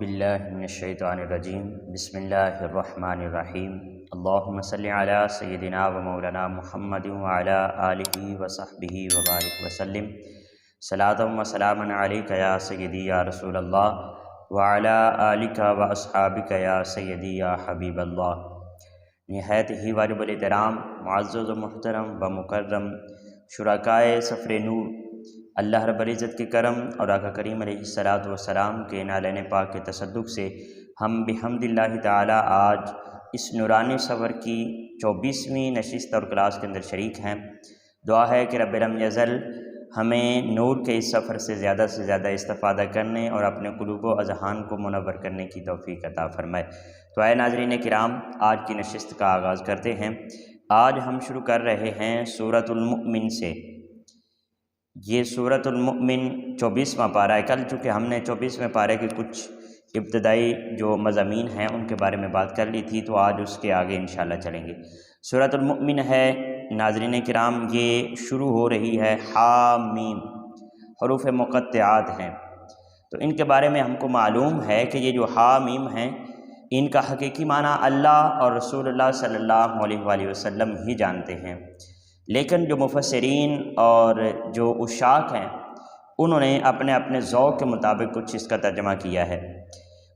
باللہ من الشیطان الرجیم بسم اللہ الرحمن الرحیم اللہم صلی علی سیدنا و مولانا محمد وعلی آلہ وصحبہ وبارک وسلم صلاۃ و سلاما علیک یا سیدی یا رسول اللہ وعلی آلک و اصحابک یا سیدی یا حبیب اللہ۔ نہایت ہی واجب الاحترام معزز و محترم و مکرم شرکائے سفر نور، اللہ رب العزت کے کرم اور آقا کریم علیہ الصلاۃ والسلام کے نالین پاک کے تصدق سے ہم بحمد اللہ تعالی آج اس نورانی سفر کی 24ویں نشست اور کلاس کے اندر شریک ہیں۔ دعا ہے کہ رب لم یزل ہمیں نور کے اس سفر سے زیادہ استفادہ کرنے اور اپنے قلوب و اذہان کو منور کرنے کی توفیق عطا فرمائے۔ تو اے ناظرین کرام، آج کی نشست کا آغاز کرتے ہیں۔ آج ہم شروع کر رہے ہیں سورۃ المؤمن سے۔ یہ سورۃ المؤمن 24واں پارہ ہے۔ کل چونکہ ہم نے 24ویں پارے کے کچھ ابتدائی جو مضامین ہیں ان کے بارے میں بات کر لی تھی، تو آج اس کے آگے انشاءاللہ چلیں گے۔ سورۃ المؤمن ہے ناظرین کرام، یہ شروع ہو رہی ہے حامیم، حروف مقطعات ہیں۔ تو ان کے بارے میں ہم کو معلوم ہے کہ یہ جو حامیم ہیں ان کا حقیقی معنی اللہ اور رسول اللہ صلی اللہ علیہ وآلہ وسلم ہی جانتے ہیں، لیکن جو مفسرین اور جو عشاق ہیں انہوں نے اپنے اپنے ذوق کے مطابق کچھ اس کا ترجمہ کیا ہے۔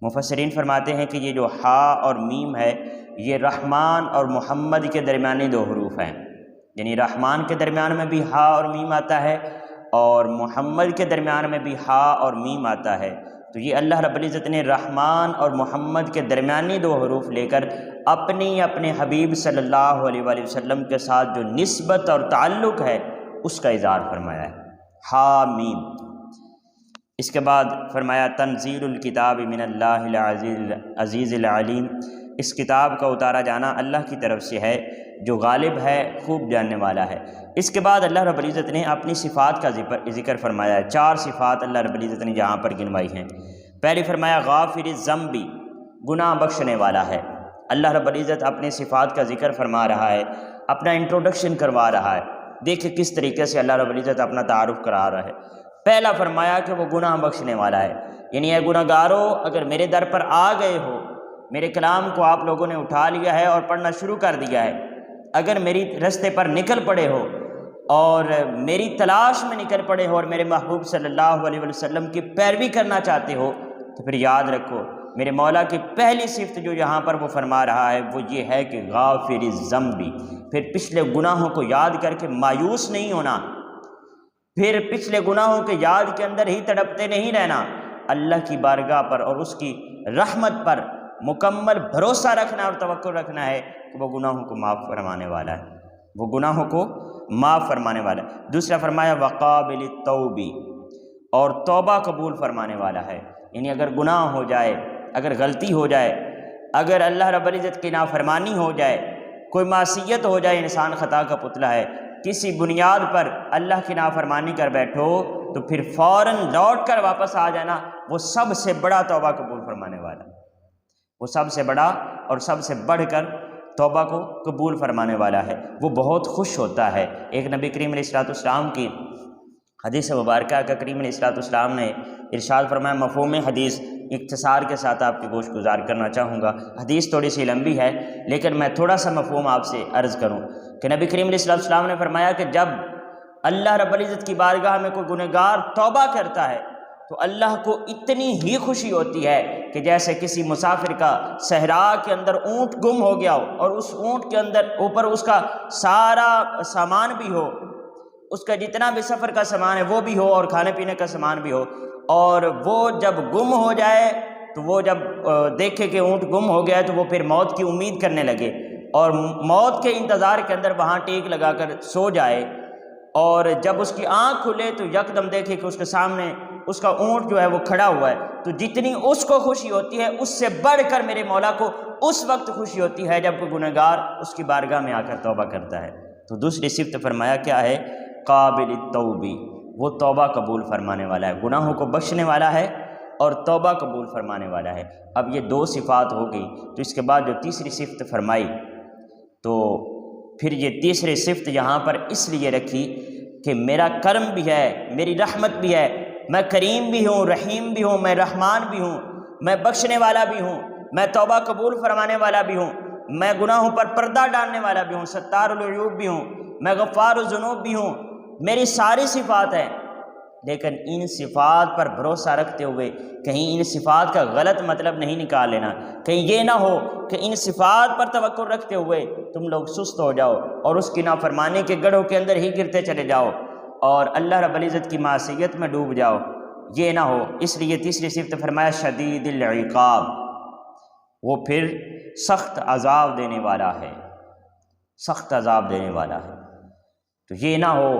مفسرین فرماتے ہیں کہ یہ جو ہا اور میم ہے یہ رحمان اور محمد کے درمیانی دو حروف ہیں، یعنی رحمان کے درمیان میں بھی ہا اور میم آتا ہے اور محمد کے درمیان میں بھی ہا اور میم آتا ہے۔ تو یہ اللہ رب العزت نے رحمان اور محمد کے درمیانی دو حروف لے کر اپنے حبیب صلی اللہ علیہ وآلہ وسلم کے ساتھ جو نسبت اور تعلق ہے اس کا اظہار فرمایا ہے، حامیم۔ اس کے بعد فرمایا تنزیل الکتاب من اللہ العزیز العلیم، اس کتاب کا اتارا جانا اللہ کی طرف سے ہے جو غالب ہے، خوب جاننے والا ہے۔ اس کے بعد اللہ رب العزت نے اپنی صفات کا ذکر فرمایا ہے۔ 4 صفات اللہ رب العزت نے یہاں پر گنوائی ہیں۔ پہلی فرمایا غافر الذنب، گناہ بخشنے والا ہے۔ اللہ رب العزت اپنی صفات کا ذکر فرما رہا ہے، اپنا انٹروڈکشن کروا رہا ہے۔ دیکھیں کس طریقے سے اللہ رب العزت اپنا تعارف کرا رہا ہے۔ پہلا فرمایا کہ وہ گناہ بخشنے والا ہے، یعنی اے گناہ گارو، اگر میرے در پر آ گئے ہو، میرے کلام کو آپ لوگوں نے اٹھا لیا ہے اور پڑھنا شروع کر دیا ہے، اگر میری رستے پر نکل پڑے ہو اور میری تلاش میں نکل پڑے ہو اور میرے محبوب صلی اللہ علیہ وسلم کی پیروی کرنا چاہتے ہو، تو پھر یاد رکھو میرے مولا کی پہلی صفت جو یہاں پر وہ فرما رہا ہے وہ یہ ہے کہ غافر الذنب۔ پھر پچھلے گناہوں کو یاد کر کے مایوس نہیں ہونا، پھر پچھلے گناہوں کے یاد کے اندر ہی تڑپتے نہیں رہنا، اللہ کی بارگاہ پر اور اس کی رحمت پر مکمل بھروسہ رکھنا اور توقع رکھنا ہے کہ وہ گناہوں کو معاف فرمانے والا ہے، وہ گناہوں کو معاف فرمانے والا ہے۔ دوسرا فرمایا وقابل التوب، اور توبہ قبول فرمانے والا ہے، یعنی اگر گناہ ہو جائے، اگر غلطی ہو جائے، اگر اللہ رب العزت کی نافرمانی ہو جائے، کوئی معصیت ہو جائے، انسان خطا کا پتلا ہے، کسی بنیاد پر اللہ کی نافرمانی کر بیٹھو تو پھر فوراً لوٹ کر واپس آ جانا، وہ سب سے بڑا توبہ قبول فرمانے والا، وہ سب سے بڑا اور سب سے بڑھ کر توبہ کو قبول فرمانے والا ہے، وہ بہت خوش ہوتا ہے۔ ایک نبی کریم علیہ الصلوۃ والسلام کی حدیث مبارکہ کا کریم علیہ الصلوۃ والسلام نے ارشاد فرمایا، مفہوم حدیث اختصار کے ساتھ آپ کی گوش گزار کرنا چاہوں گا، حدیث تھوڑی سی لمبی ہے لیکن میں تھوڑا سا مفہوم آپ سے عرض کروں کہ نبی کریم علیہ الصلوۃ والسلام نے فرمایا کہ جب اللہ رب العزت کی بارگاہ میں کوئی گنہگار توبہ کرتا ہے تو اللہ کو اتنی ہی خوشی ہوتی ہے کہ جیسے کسی مسافر کا صحرا کے اندر اونٹ گم ہو گیا ہو اور اس اونٹ کے اندر اوپر اس کا سارا سامان بھی ہو، اس کا جتنا بھی سفر کا سامان ہے وہ بھی ہو اور کھانے پینے کا سامان بھی ہو، اور وہ جب گم ہو جائے تو وہ جب دیکھے کہ اونٹ گم ہو گیا ہے تو وہ پھر موت کی امید کرنے لگے اور موت کے انتظار کے اندر وہاں ٹیک لگا کر سو جائے، اور جب اس کی آنکھ کھلے تو یکدم دیکھے کہ اس کے سامنے اس کا اونٹ جو ہے وہ کھڑا ہوا ہے، تو جتنی اس کو خوشی ہوتی ہے اس سے بڑھ کر میرے مولا کو اس وقت خوشی ہوتی ہے جب کوئی گنہگار اس کی بارگاہ میں آ کر توبہ کرتا ہے۔ تو دوسری صفت فرمایا کیا ہے؟ قابل التوب، وہ توبہ قبول فرمانے والا ہے، گناہوں کو بخشنے والا ہے اور توبہ قبول فرمانے والا ہے۔ اب یہ 2 صفات ہو گئی، تو اس کے بعد جو تیسری صفت فرمائی، تو پھر یہ تیسری صفت یہاں پر اس لیے رکھی کہ میرا کرم بھی ہے، میری رحمت بھی ہے، میں کریم بھی ہوں، رحیم بھی ہوں، میں رحمان بھی ہوں، میں بخشنے والا بھی ہوں، میں توبہ قبول فرمانے والا بھی ہوں، میں گناہوں پر پردہ ڈالنے والا بھی ہوں، ستار العیوب بھی ہوں، میں غفار الذنوب بھی ہوں، میری ساری صفات ہیں۔ لیکن ان صفات پر بھروسہ رکھتے ہوئے کہیں ان صفات کا غلط مطلب نہیں نکال لینا، کہیں یہ نہ ہو کہ ان صفات پر توکل رکھتے ہوئے تم لوگ سست ہو جاؤ اور اس کی نافرمانی کے گڑھوں کے اندر ہی گرتے چلے جاؤ اور اللہ رب العزت کی معصیت میں ڈوب جاؤ، یہ نہ ہو۔ اس لیے تیسری صفت فرمایا شدید العقاب، وہ پھر سخت عذاب دینے والا ہے، سخت عذاب دینے والا ہے۔ تو یہ نہ ہو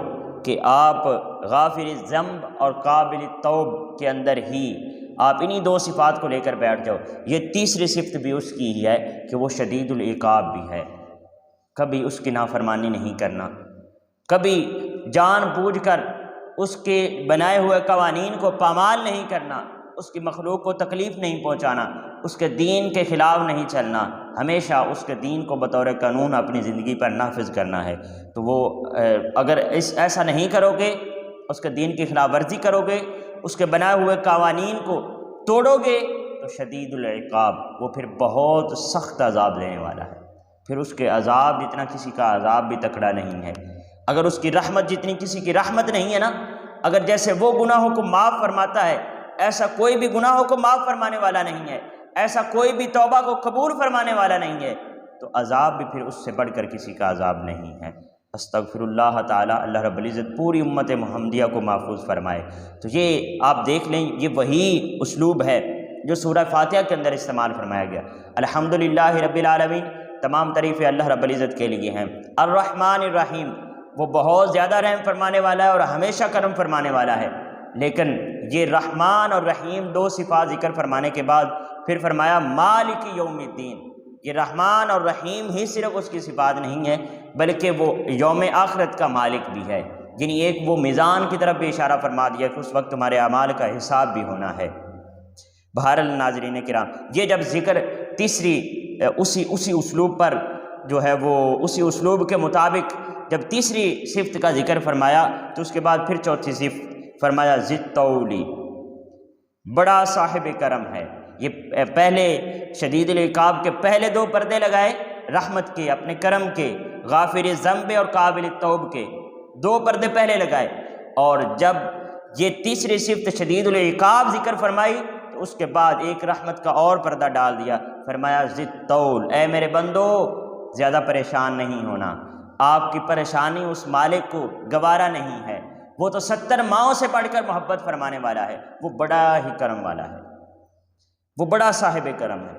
کہ آپ غافر الذنب اور قابل التوب کے اندر ہی آپ انہی دو صفات کو لے کر بیٹھ جاؤ۔ یہ تیسری صفت بھی اس کی ہی ہے کہ وہ شدید العقاب بھی ہے، کبھی اس کی نافرمانی نہیں کرنا، کبھی جان بوجھ کر اس کے بنائے ہوئے قوانین کو پامال نہیں کرنا، اس کی مخلوق کو تکلیف نہیں پہنچانا، اس کے دین کے خلاف نہیں چلنا، ہمیشہ اس کے دین کو بطور قانون اپنی زندگی پر نافذ کرنا ہے۔ تو وہ اگر ایسا نہیں کرو گے، اس کے دین کی خلاف ورزی کرو گے، اس کے بنائے ہوئے قوانین کو توڑو گے تو شدید العقاب، وہ پھر بہت سخت عذاب دینے والا ہے۔ پھر اس کے عذاب جتنا کسی کا عذاب بھی تکڑا نہیں ہے، اگر اس کی رحمت جتنی کسی کی رحمت نہیں ہے نا، اگر جیسے وہ گناہوں کو معاف فرماتا ہے ایسا کوئی بھی گناہوں کو معاف فرمانے والا نہیں ہے، ایسا کوئی بھی توبہ کو قبول فرمانے والا نہیں ہے، تو عذاب بھی پھر اس سے بڑھ کر کسی کا عذاب نہیں ہے۔ استغفر اللہ تعالی، اللہ رب العزت پوری امت محمدیہ کو محفوظ فرمائے۔ تو یہ آپ دیکھ لیں، یہ وہی اسلوب ہے جو سورہ فاتحہ کے اندر استعمال فرمایا گیا۔ الحمدللہ رب العالمین، تمام تعریفیں اللہ رب العزت کے لیے ہیں۔ الرحمن الرحیم، وہ بہت زیادہ رحم فرمانے والا ہے اور ہمیشہ کرم فرمانے والا ہے۔ لیکن یہ رحمان اور رحیم دو صفات ذکر فرمانے کے بعد پھر فرمایا مالک یوم الدین۔ یہ رحمان اور رحیم ہی صرف اس کی صفات نہیں ہے بلکہ وہ یوم آخرت کا مالک بھی ہے، یعنی ایک وہ میزان کی طرف بھی اشارہ فرما دیا کہ اس وقت تمہارے اعمال کا حساب بھی ہونا ہے۔ بہرحال ناظرین کرام، یہ جب ذکر تیسری اسی اسلوب پر جو ہے وہ اسی اسلوب کے مطابق جب تیسری صفت کا ذکر فرمایا تو اس کے بعد پھر چوتھی صفت فرمایا ذی الطول، بڑا صاحب کرم ہے۔ یہ پہلے شدید العقاب کے پہلے دو پردے لگائے، رحمت کے، اپنے کرم کے، غافر الذنب اور قابل التوب کے دو پردے پہلے لگائے، اور جب یہ تیسری صفت شدید العقاب ذکر فرمائی تو اس کے بعد ایک رحمت کا اور پردہ ڈال دیا، فرمایا ذی الطول، اے میرے بندو زیادہ پریشان نہیں ہونا، آپ کی پریشانی اس مالک کو گوارا نہیں ہے، وہ تو 70 ماؤں سے بڑھ کر محبت فرمانے والا ہے، وہ بڑا ہی کرم والا ہے، وہ بڑا صاحب کرم ہے،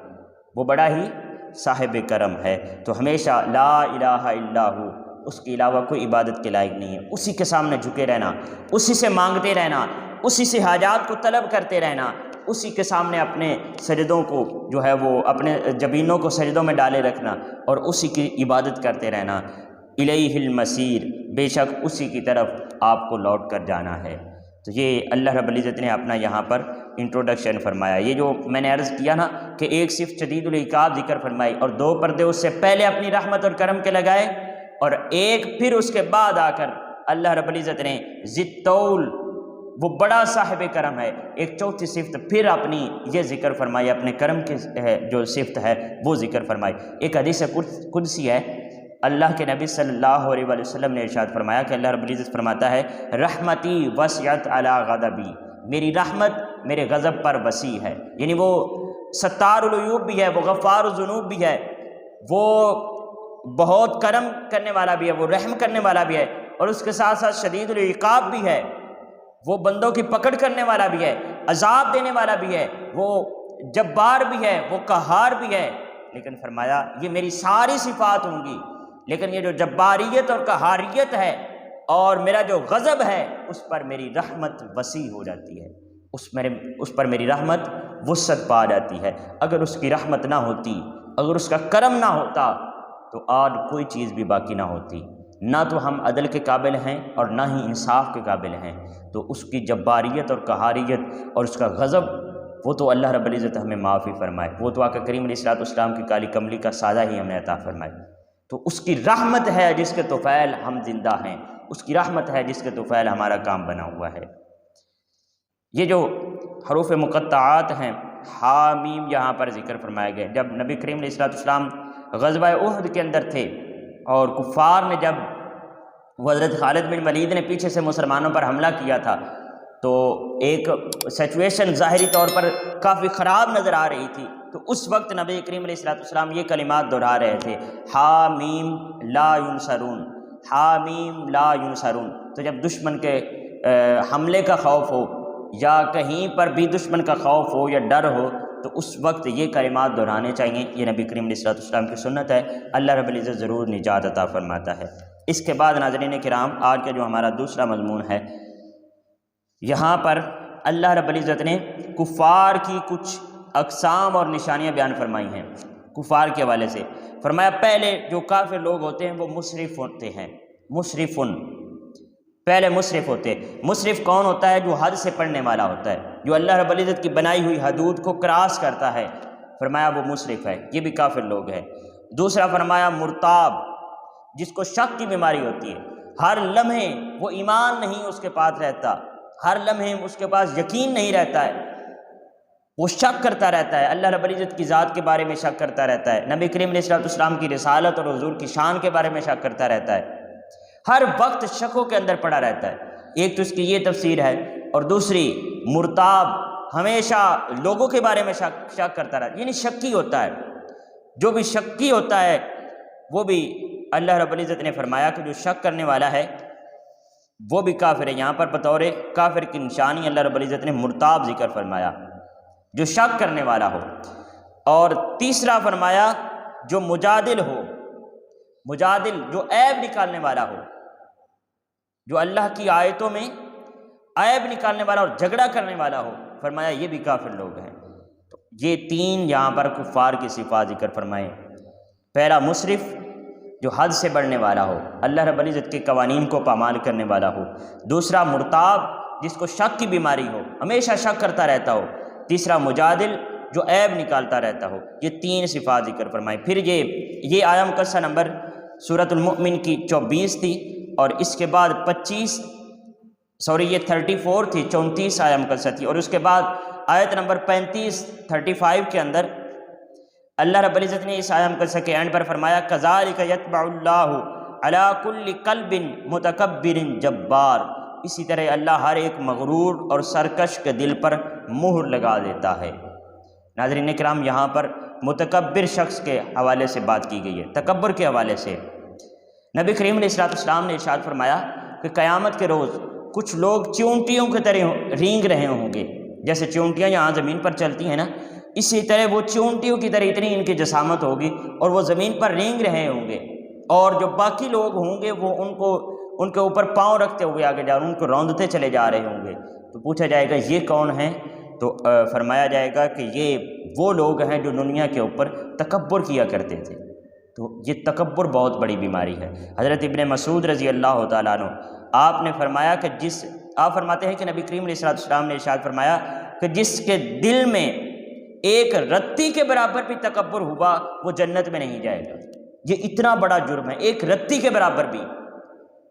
وہ بڑا ہی صاحب کرم ہے۔ تو ہمیشہ لا الہ الا ہو، اس کے علاوہ کوئی عبادت کے لائق نہیں ہے، اسی کے سامنے جھکے رہنا، اسی سے مانگتے رہنا، اسی سے حاجات کو طلب کرتے رہنا، اسی کے سامنے اپنے سجدوں کو جو ہے وہ اپنے جبینوں کو سجدوں میں ڈالے رکھنا اور اسی کی عبادت کرتے رہنا۔ الیہ المصیر، بے شک اسی کی طرف آپ کو لوٹ کر جانا ہے۔ تو یہ اللہ رب العزت نے اپنا یہاں پر انٹروڈکشن فرمایا۔ یہ جو میں نے عرض کیا نا کہ ایک صرف شدید العقاب ذکر فرمائی اور دو پردے اس سے پہلے اپنی رحمت اور کرم کے لگائے، اور ایک پھر اس کے بعد آ کر اللہ رب العزت نے ذی الطول، وہ بڑا صاحب کرم ہے، ایک چوتھی صفت پھر اپنی یہ ذکر فرمائی، اپنے کرم کی جو صفت ہے وہ ذکر فرمائی۔ ایک حدیث قدسی ہے، اللہ کے نبی صلی اللہ علیہ وسلم نے ارشاد فرمایا کہ اللہ رب العزت فرماتا ہے رحمتی وسعت علی غضبی، میری رحمت میرے غضب پر وسیع ہے، یعنی وہ ستار العیوب بھی ہے، وہ غفار الذنوب بھی ہے، وہ بہت کرم کرنے والا بھی ہے، وہ رحم کرنے والا بھی ہے، اور اس کے ساتھ ساتھ شدید العقاب بھی ہے، وہ بندوں کی پکڑ کرنے والا بھی ہے، عذاب دینے والا بھی ہے، وہ جبار بھی ہے، وہ قہار بھی ہے۔ لیکن فرمایا یہ میری ساری صفات ہوں گی، لیکن یہ جو جباریت اور قہاریت ہے اور میرا جو غضب ہے اس پر میری رحمت وسیع ہو جاتی ہے، اس پر میری رحمت وسعت پا جاتی ہے۔ اگر اس کی رحمت نہ ہوتی، اگر اس کا کرم نہ ہوتا تو آج کوئی چیز بھی باقی نہ ہوتی، نہ تو ہم عدل کے قابل ہیں اور نہ ہی انصاف کے قابل ہیں۔ تو اس کی جباریت اور قہاریت اور اس کا غضب، وہ تو اللہ رب العزت ہمیں معافی فرمائے، وہ تو آقا کریم علیہ السلام کی کالی کملی کا سایہ ہی ہمیں عطا فرمائے۔ تو اس کی رحمت ہے جس کے طفیل ہم زندہ ہیں، اس کی رحمت ہے جس کے طفیل ہمارا کام بنا ہوا ہے۔ یہ جو حروف مقطعات ہیں حامیم یہاں پر ذکر فرمایا گیا۔ جب نبی کریم علیہ السلام غزوہ احد کے اندر تھے اور کفار نے جب حضرت خالد بن ولید نے پیچھے سے مسلمانوں پر حملہ کیا تھا تو ایک سچویشن ظاہری طور پر کافی خراب نظر آ رہی تھی، تو اس وقت نبی کریم علیہ السلام یہ کلمات دہرا رہے تھے، حامیم لا ینصرون، حامیم لا ینصرون۔ تو جب دشمن کے حملے کا خوف ہو یا کہیں پر بھی دشمن کا خوف ہو یا ڈر ہو تو اس وقت یہ کلمات دہرانے چاہیے۔ یہ نبی کریم علیہ السلام کی سنت ہے، اللہ رب العزت ضرور نجات عطا فرماتا ہے۔ اس کے بعد ناظرین کرام، آج کا جو ہمارا دوسرا مضمون ہے، یہاں پر اللہ رب العزت نے کفار کی کچھ اقسام اور نشانیاں بیان فرمائی ہیں۔ کفار کے حوالے سے فرمایا پہلے جو کافر لوگ ہوتے ہیں وہ مسرف ہوتے ہیں، مسرفن، پہلے مسرف ہوتے ہیں۔ مسرف کون ہوتا ہے؟ جو حد سے پڑھنے والا ہوتا ہے، جو اللہ رب العزت کی بنائی ہوئی حدود کو کراس کرتا ہے، فرمایا وہ مسرف ہے، یہ بھی کافر لوگ ہیں۔ دوسرا فرمایا مرتاب، جس کو شک کی بیماری ہوتی ہے، ہر لمحے وہ ایمان نہیں اس کے پاس رہتا، ہر لمحے اس کے پاس یقین نہیں رہتا ہے، وہ شک کرتا رہتا ہے، اللہ رب العزت کی ذات کے بارے میں شک کرتا رہتا ہے، نبی کریم علیہ السلام کی رسالت اور حضور کی شان کے بارے میں شک کرتا رہتا ہے، ہر وقت شکوں کے اندر پڑا رہتا ہے۔ ایک تو اس کی یہ تفسیر ہے، اور دوسری مرتاب، ہمیشہ لوگوں کے بارے میں شک کرتا رہتا ہے، یعنی شکی ہوتا ہے۔ جو بھی شکی ہوتا ہے وہ بھی اللہ رب العزت نے فرمایا کہ جو شک کرنے والا ہے وہ بھی کافر ہے۔ یہاں پر بطور کافر کی نشانی اللہ رب العزت نے مرتاب ذکر فرمایا، جو شک کرنے والا ہو۔ اور تیسرا فرمایا جو مجادل ہو، مجادل جو عیب نکالنے والا ہو، جو اللہ کی آیتوں میں عیب نکالنے والا اور جھگڑا کرنے والا ہو، فرمایا یہ بھی کافر لوگ ہیں۔ تو یہ تین یہاں پر کفار کی صفات ذکر فرمائے۔ پہلا مسرف، جو حد سے بڑھنے والا ہو، اللہ رب العزت کے قوانین کو پامال کرنے والا ہو۔ دوسرا مرتاب، جس کو شک کی بیماری ہو، ہمیشہ شک کرتا رہتا ہو۔ تیسرا مجادل، جو عیب نکالتا رہتا ہو۔ یہ تین صفات ذکر فرمائی۔ پھر یہ آیہ مقدسہ نمبر سورۃ المؤمن کی 24 تھی، اور اس کے بعد 34 تھی، 34 آیہ مقدسہ تھی، اور اس کے بعد آیت نمبر 35 کے اندر اللہ رب العزت نے اس آیہ مقدسہ کے اینڈ پر فرمایا کذالک یطبع اللہ علی کل قلب متکبر جبار، اسی طرح اللہ ہر ایک مغرور اور سرکش کے دل پر مہر لگا دیتا ہے۔ ناظرین کرام، یہاں پر متکبر شخص کے حوالے سے بات کی گئی ہے، تکبر کے حوالے سے۔ نبی کریم علیہ السلام نے ارشاد فرمایا کہ قیامت کے روز کچھ لوگ چونٹیوں کی طرح رینگ رہے ہوں گے، جیسے چونٹیاں یہاں زمین پر چلتی ہیں نا، اسی طرح وہ چونٹیوں کی طرح اتنی ان کی جسامت ہوگی اور وہ زمین پر رینگ رہے ہوں گے، اور جو باقی لوگ ہوں گے وہ ان کے اوپر پاؤں رکھتے ہوئے آگے جا رہے ہیں، ان کو روندتے چلے جا رہے ہوں گے۔ تو پوچھا جائے گا یہ کون ہیں؟ تو فرمایا جائے گا کہ یہ وہ لوگ ہیں جو دنیا کے اوپر تکبر کیا کرتے تھے۔ تو یہ تکبر بہت بڑی بیماری ہے۔ حضرت ابن مسعود رضی اللہ تعالیٰ عنہ، آپ نے فرمایا کہ آپ فرماتے ہیں کہ نبی کریم علیہ السلام نے ارشاد فرمایا کہ جس کے دل میں ایک رتی کے برابر بھی تکبر ہوا وہ جنت میں نہیں جائے گا۔ یہ اتنا بڑا جرم ہے، ایک رتی کے برابر بھی۔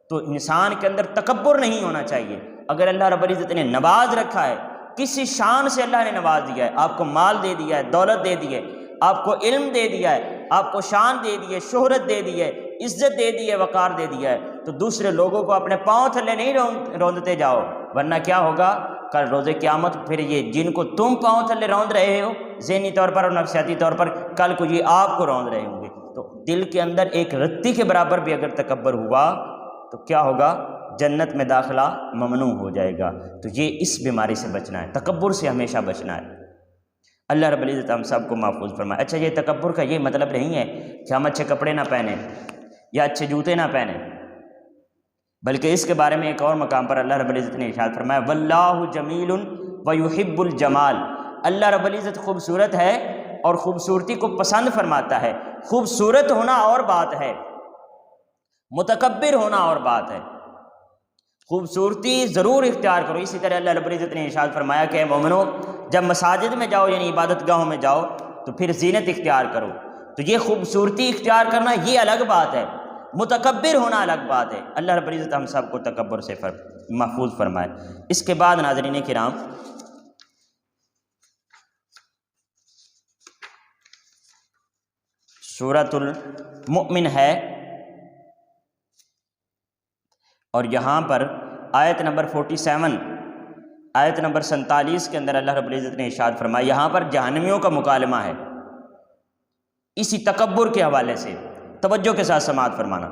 تو انسان کے اندر تکبر نہیں ہونا چاہیے۔ اگر اللہ رب العزت نے نواز رکھا ہے، کسی شان سے اللہ نے نواز دیا ہے، آپ کو مال دے دیا ہے، دولت دے دی ہے، آپ کو علم دے دیا ہے، آپ کو شان دے دی ہے، شہرت دے دی ہے، عزت دے دی ہے، وقار دے دیا ہے، تو دوسرے لوگوں کو اپنے پاؤں تھلے نہیں روندتے جاؤ، ورنہ کیا ہوگا؟ کل روز قیامت پھر یہ جن کو تم پاؤں تھلے روند رہے ہو ذہنی طور پر اور نفسیاتی طور پر، کل کو یہ آپ کو روند رہے ہوں گے۔ تو دل کے اندر ایک رتی کے برابر بھی اگر تکبر ہوا تو کیا ہوگا؟ جنت میں داخلہ ممنوع ہو جائے گا۔ تو یہ اس بیماری سے بچنا ہے، تکبر سے ہمیشہ بچنا ہے۔ اللہ رب العزت ہم سب کو محفوظ فرمائے۔ اچھا، یہ تکبر کا یہ مطلب نہیں ہے کہ ہم اچھے کپڑے نہ پہنیں یا اچھے جوتے نہ پہنیں، بلکہ اس کے بارے میں ایک اور مقام پر اللہ رب العزت نے ارشاد فرمایا واللہ جمیل ویحب الجمال، اللہ رب العزت خوبصورت ہے اور خوبصورتی کو پسند فرماتا ہے۔ خوبصورت ہونا اور بات ہے، متکبر ہونا اور بات ہے۔ خوبصورتی ضرور اختیار کرو۔ اسی طرح اللہ رب العزت نے ارشاد فرمایا کہ اے مومنو، جب مساجد میں جاؤ یعنی عبادت گاہوں میں جاؤ تو پھر زینت اختیار کرو۔ تو یہ خوبصورتی اختیار کرنا یہ الگ بات ہے، متکبر ہونا الگ بات ہے۔ اللہ رب العزت ہم سب کو تکبر سے محفوظ فرمائے۔ اس کے بعد ناظرین کرام، سورۃ المؤمن ہے، اور یہاں پر آیت نمبر 47 آیت نمبر 47 کے اندر اللہ رب العزت نے ارشاد فرمایا، یہاں پر جہنمیوں کا مکالمہ ہے اسی تکبر کے حوالے سے، توجہ کے ساتھ سماعت فرمانا،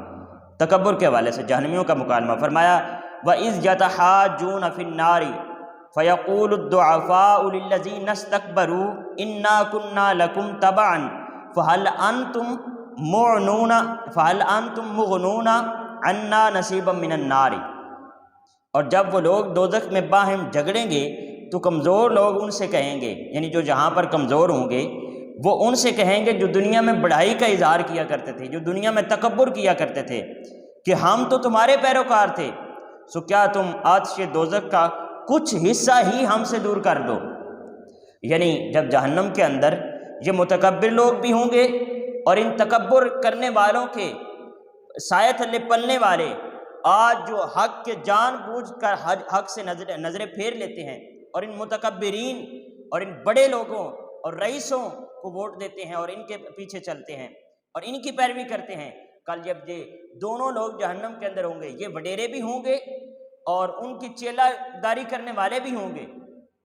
تکبر کے حوالے سے جہنمیوں کا مکالمہ فرمایا، وَإِذْ يَتَحَاجُّونَ فِي النَّارِ فَيَقُولُ الضُّعَفَاءُ لِلَّذِينَ اسْتَكْبَرُوا إِنَّا كُنَّا لَكُمْ تَبَعًا فَهَلْ أَنْتُمْ مُغْنُونَ عَنَّا نَصِيبًا مِنَ النَّارِ۔ اور جب وہ لوگ دوزخ میں باہم جھگڑیں گے تو کمزور لوگ ان سے کہیں گے، یعنی جو جہاں پر کمزور ہوں گے وہ ان سے کہیں گے جو دنیا میں بڑائی کا اظہار کیا کرتے تھے، جو دنیا میں تکبر کیا کرتے تھے، کہ ہم تو تمہارے پیروکار تھے، سو کیا تم آتش دوزخ کا کچھ حصہ ہی ہم سے دور کر دو۔ یعنی جب جہنم کے اندر یہ متکبر لوگ بھی ہوں گے اور ان تکبر کرنے والوں کے سائے تلے پلنے والے آج جو حق کے جان بوجھ کر حق سے نظریں پھیر لیتے ہیں اور ان متکبرین اور ان بڑے لوگوں اور رئیسوں کو ووٹ دیتے ہیں اور ان کے پیچھے چلتے ہیں اور ان کی پیروی کرتے ہیں، کل جب یہ دونوں لوگ جہنم کے اندر ہوں گے، یہ وڈیرے بھی ہوں گے اور ان کی چیلا داری کرنے والے بھی ہوں گے،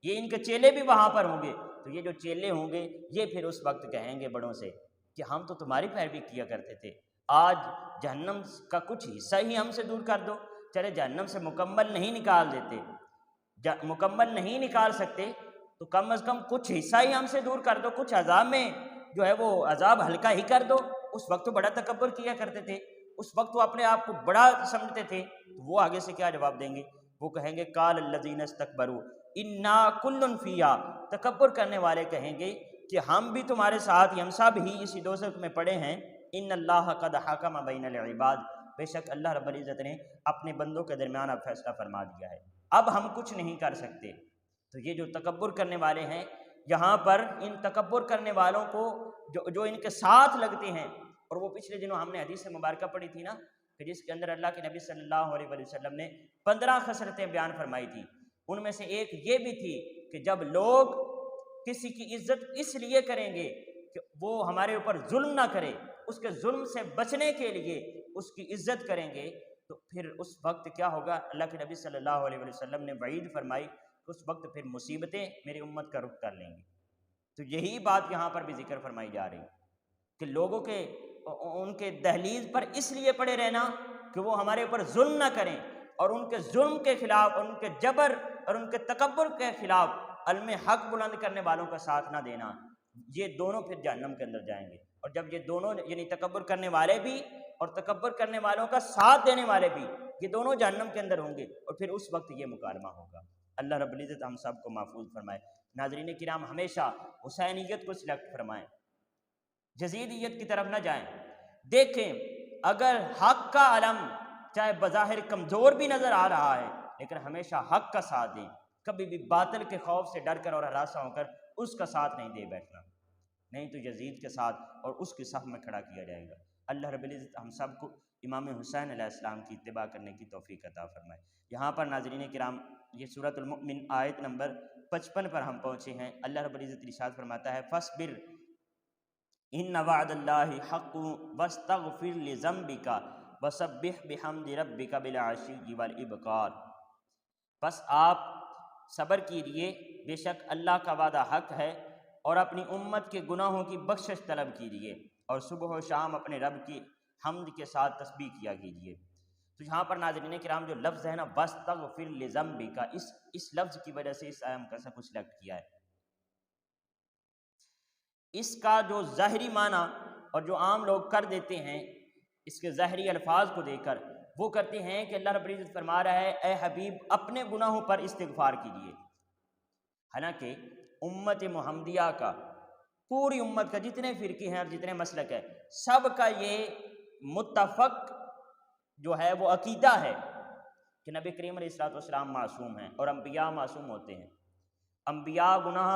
یہ ان کے چیلے بھی وہاں پر ہوں گے، تو یہ جو چیلے ہوں گے یہ پھر اس وقت کہیں گے بڑوں سے کہ ہم تو تمہاری پیروی کیا کرتے تھے، آج جہنم کا کچھ حصہ ہی ہم سے دور کر دو، چلے جہنم سے مکمل نہیں نکال دیتے، مکمل نہیں نکال سکتے تو کم از کم کچھ حصہ ہی ہم سے دور کر دو، کچھ عذاب میں جو ہے وہ عذاب ہلکا ہی کر دو۔ اس وقت تو بڑا تکبر کیا کرتے تھے، اس وقت وہ اپنے آپ کو بڑا سمجھتے تھے، تو وہ آگے سے کیا جواب دیں گے؟ وہ کہیں گے قال الذین استکبروا انا کل فیہا، تکبر کرنے والے کہیں گے کہ ہم بھی تمہارے ساتھ، ہم سب ہی اسی دوزخ میں پڑے ہیں، ان اللہ قد حکم بین العباد، بے شک اللہ رب العزت نے اپنے بندوں کے درمیان اب فیصلہ فرما دیا ہے، اب ہم کچھ نہیں کر سکتے۔ تو یہ جو تکبر کرنے والے ہیں، یہاں پر ان تکبر کرنے والوں کو جو ان کے ساتھ لگتے ہیں، اور وہ پچھلے دنوں ہم نے حدیث مبارکہ پڑھی تھی نا کہ جس کے اندر اللہ کے نبی صلی اللہ علیہ وسلم نے 15 خصلتیں بیان فرمائی تھی، ان میں سے ایک یہ بھی تھی کہ جب لوگ کسی کی عزت اس لیے کریں گے کہ وہ ہمارے اوپر ظلم نہ کرے، اس کے ظلم سے بچنے کے لیے اس کی عزت کریں گے، تو پھر اس وقت کیا ہوگا؟ اللہ کے نبی صلی اللہ علیہ وسلم نے وعید فرمائی کہ اس وقت پھر مصیبتیں میری امت کا رخ کر لیں گی۔ تو یہی بات یہاں پر بھی ذکر فرمائی جا رہی کہ لوگوں کے ان کے دہلیز پر اس لیے پڑے رہنا کہ وہ ہمارے اوپر ظلم نہ کریں، اور ان کے ظلم کے خلاف اور ان کے جبر اور ان کے تکبر کے خلاف علم حق بلند کرنے والوں کا ساتھ نہ دینا، یہ دونوں پھر جہنم کے اندر جائیں گے۔ اور جب یہ دونوں یعنی تکبر کرنے والے بھی اور تکبر کرنے والوں کا ساتھ دینے والے بھی، یہ دونوں جہنم کے اندر ہوں گے، اور پھر اس وقت یہ مکالمہ ہوگا۔ اللہ رب العزت ہم سب کو محفوظ فرمائے۔ ناظرین کرام، ہمیشہ حسینیت کو سلیکٹ فرمائیں، جزیدیت کی طرف نہ جائیں۔ دیکھیں اگر حق کا علم چاہے بظاہر کمزور بھی نظر آ رہا ہے، لیکن ہمیشہ حق کا ساتھ دیں، کبھی بھی باطل کے خوف سے ڈر کر اور ہراساں ہو کر اس کا ساتھ نہیں دے بیٹھنا، نہیں تو یزید کے ساتھ اور اس کی صف میں کھڑا کیا جائے گا۔ اللہ رب العزت ہم سب کو امام حسین علیہ السلام کی اتباع کرنے کی توفیق عطا فرمائے۔ یہاں پر ناظرین کرام یہ سورۃ المؤمن آیت نمبر 55 پر ہم پہنچے ہیں۔ اللہ رب العزت ارشاد فرماتا ہے فاصبر ان وعد اللہ حق واستغفر لذنبک وسبح بحمد ربک بالعشی والابکار، بس آپ صبر کیجئے، بے شک اللہ کا وعدہ حق ہے، اور اپنی امت کے گناہوں کی بخشش طلب کیجئے اور صبح و شام اپنے رب کی حمد کے ساتھ تسبیح کیا کیجئے۔ تو یہاں پر ناظرین کرام جو لفظ ہے نا واستغفر لذنبک، اس لفظ کی وجہ سے اس آیت کا کچھ سلیکٹ کیا ہے۔ اس کا جو ظاہری معنی اور جو عام لوگ کر دیتے ہیں اس کے ظاہری الفاظ کو دیکھ کر، وہ کرتے ہیں کہ اللہ رب العزت فرما رہا ہے اے حبیب اپنے گناہوں پر استغفار کیجئے، حالانکہ امت محمدیہ کا، پوری امت کا، جتنے فرقے ہیں اور جتنے مسلک ہے، سب کا یہ متفق جو ہے وہ عقیدہ ہے کہ نبی کریم علیہ السلام معصوم ہیں اور انبیاء معصوم ہوتے ہیں، انبیاء گناہ